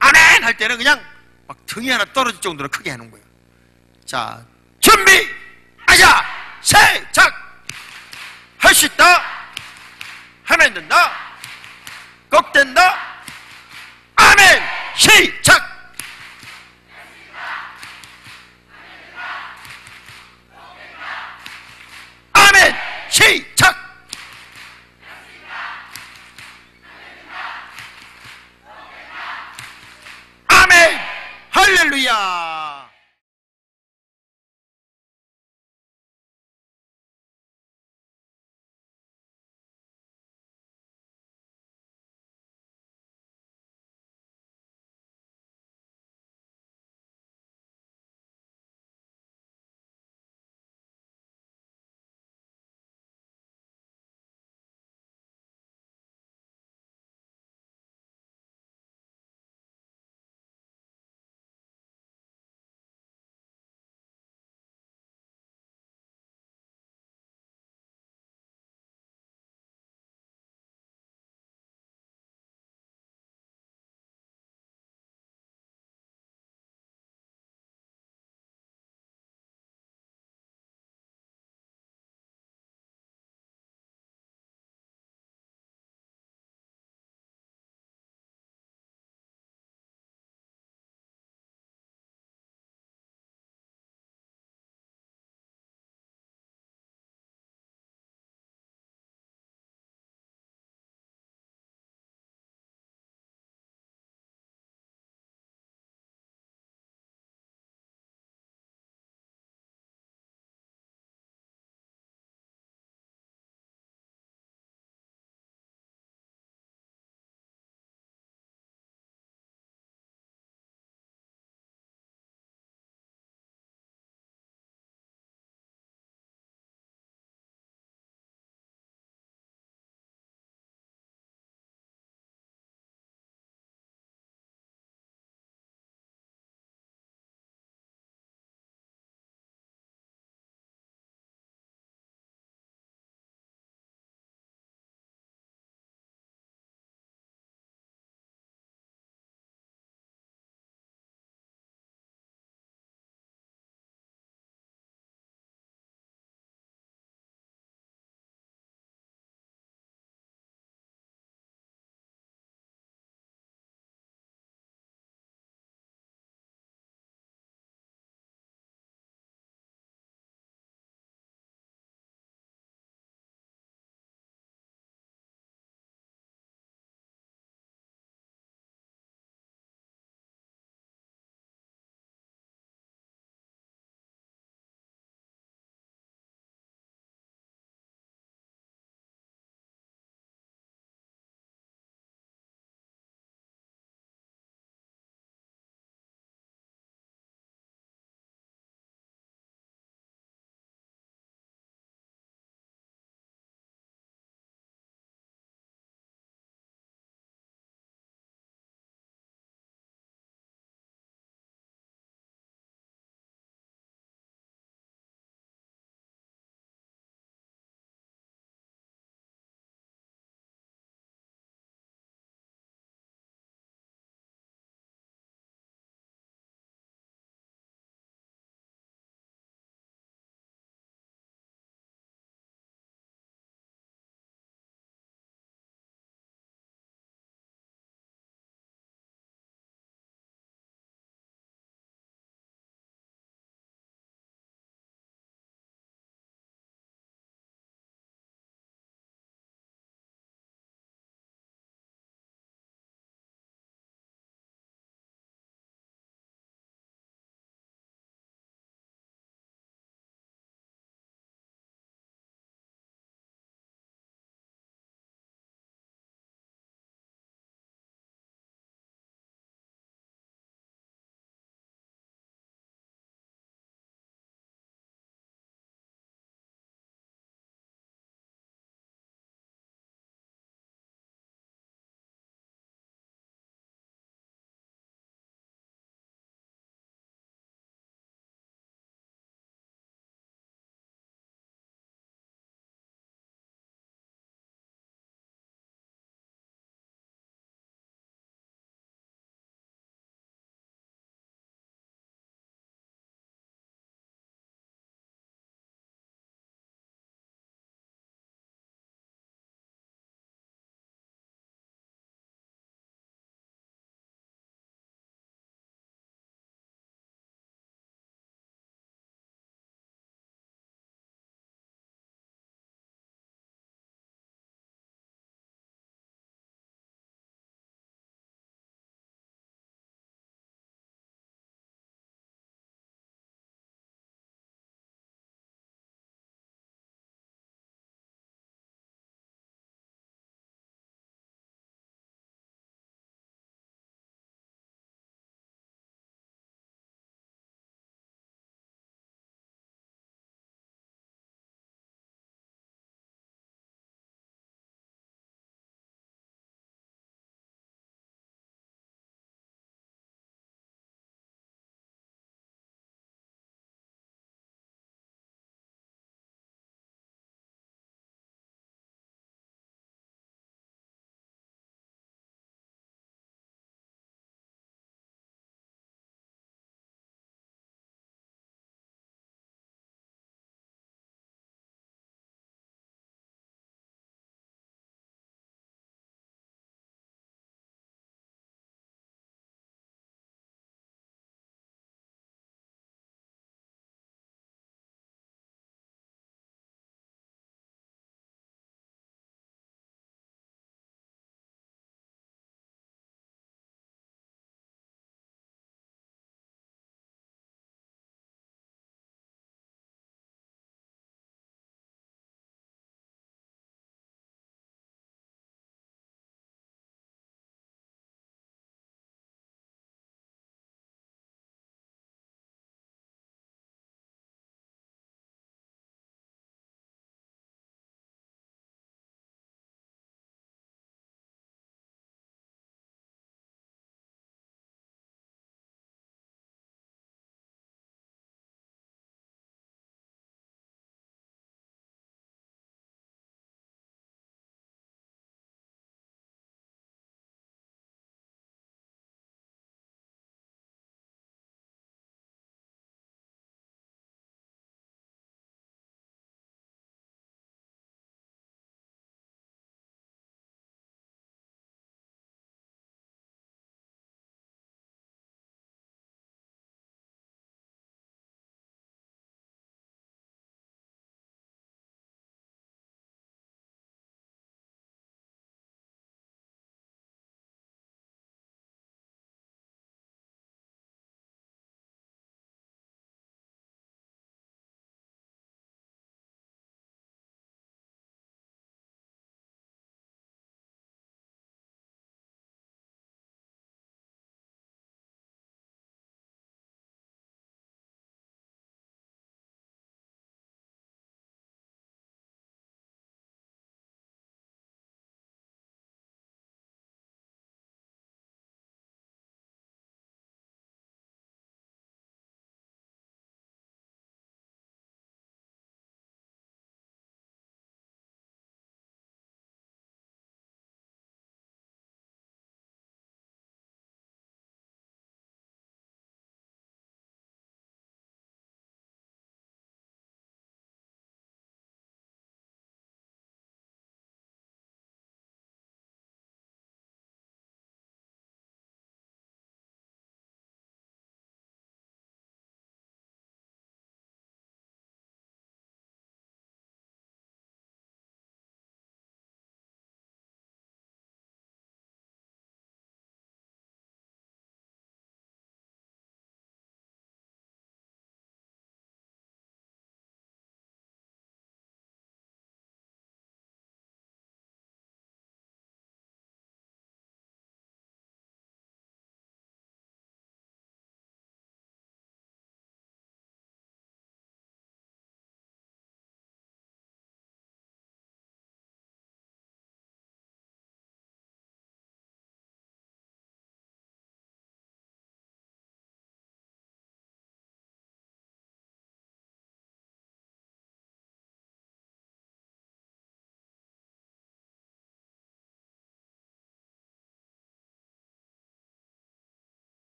아멘! 할 때는 그냥 막 등이 하나 떨어질 정도로 크게 하는 거예요. 자, 준비! 아자! 시작! 할 수 있다, 하면 된다, 꼭 된다, 아멘! 시작! 아멘! 시작!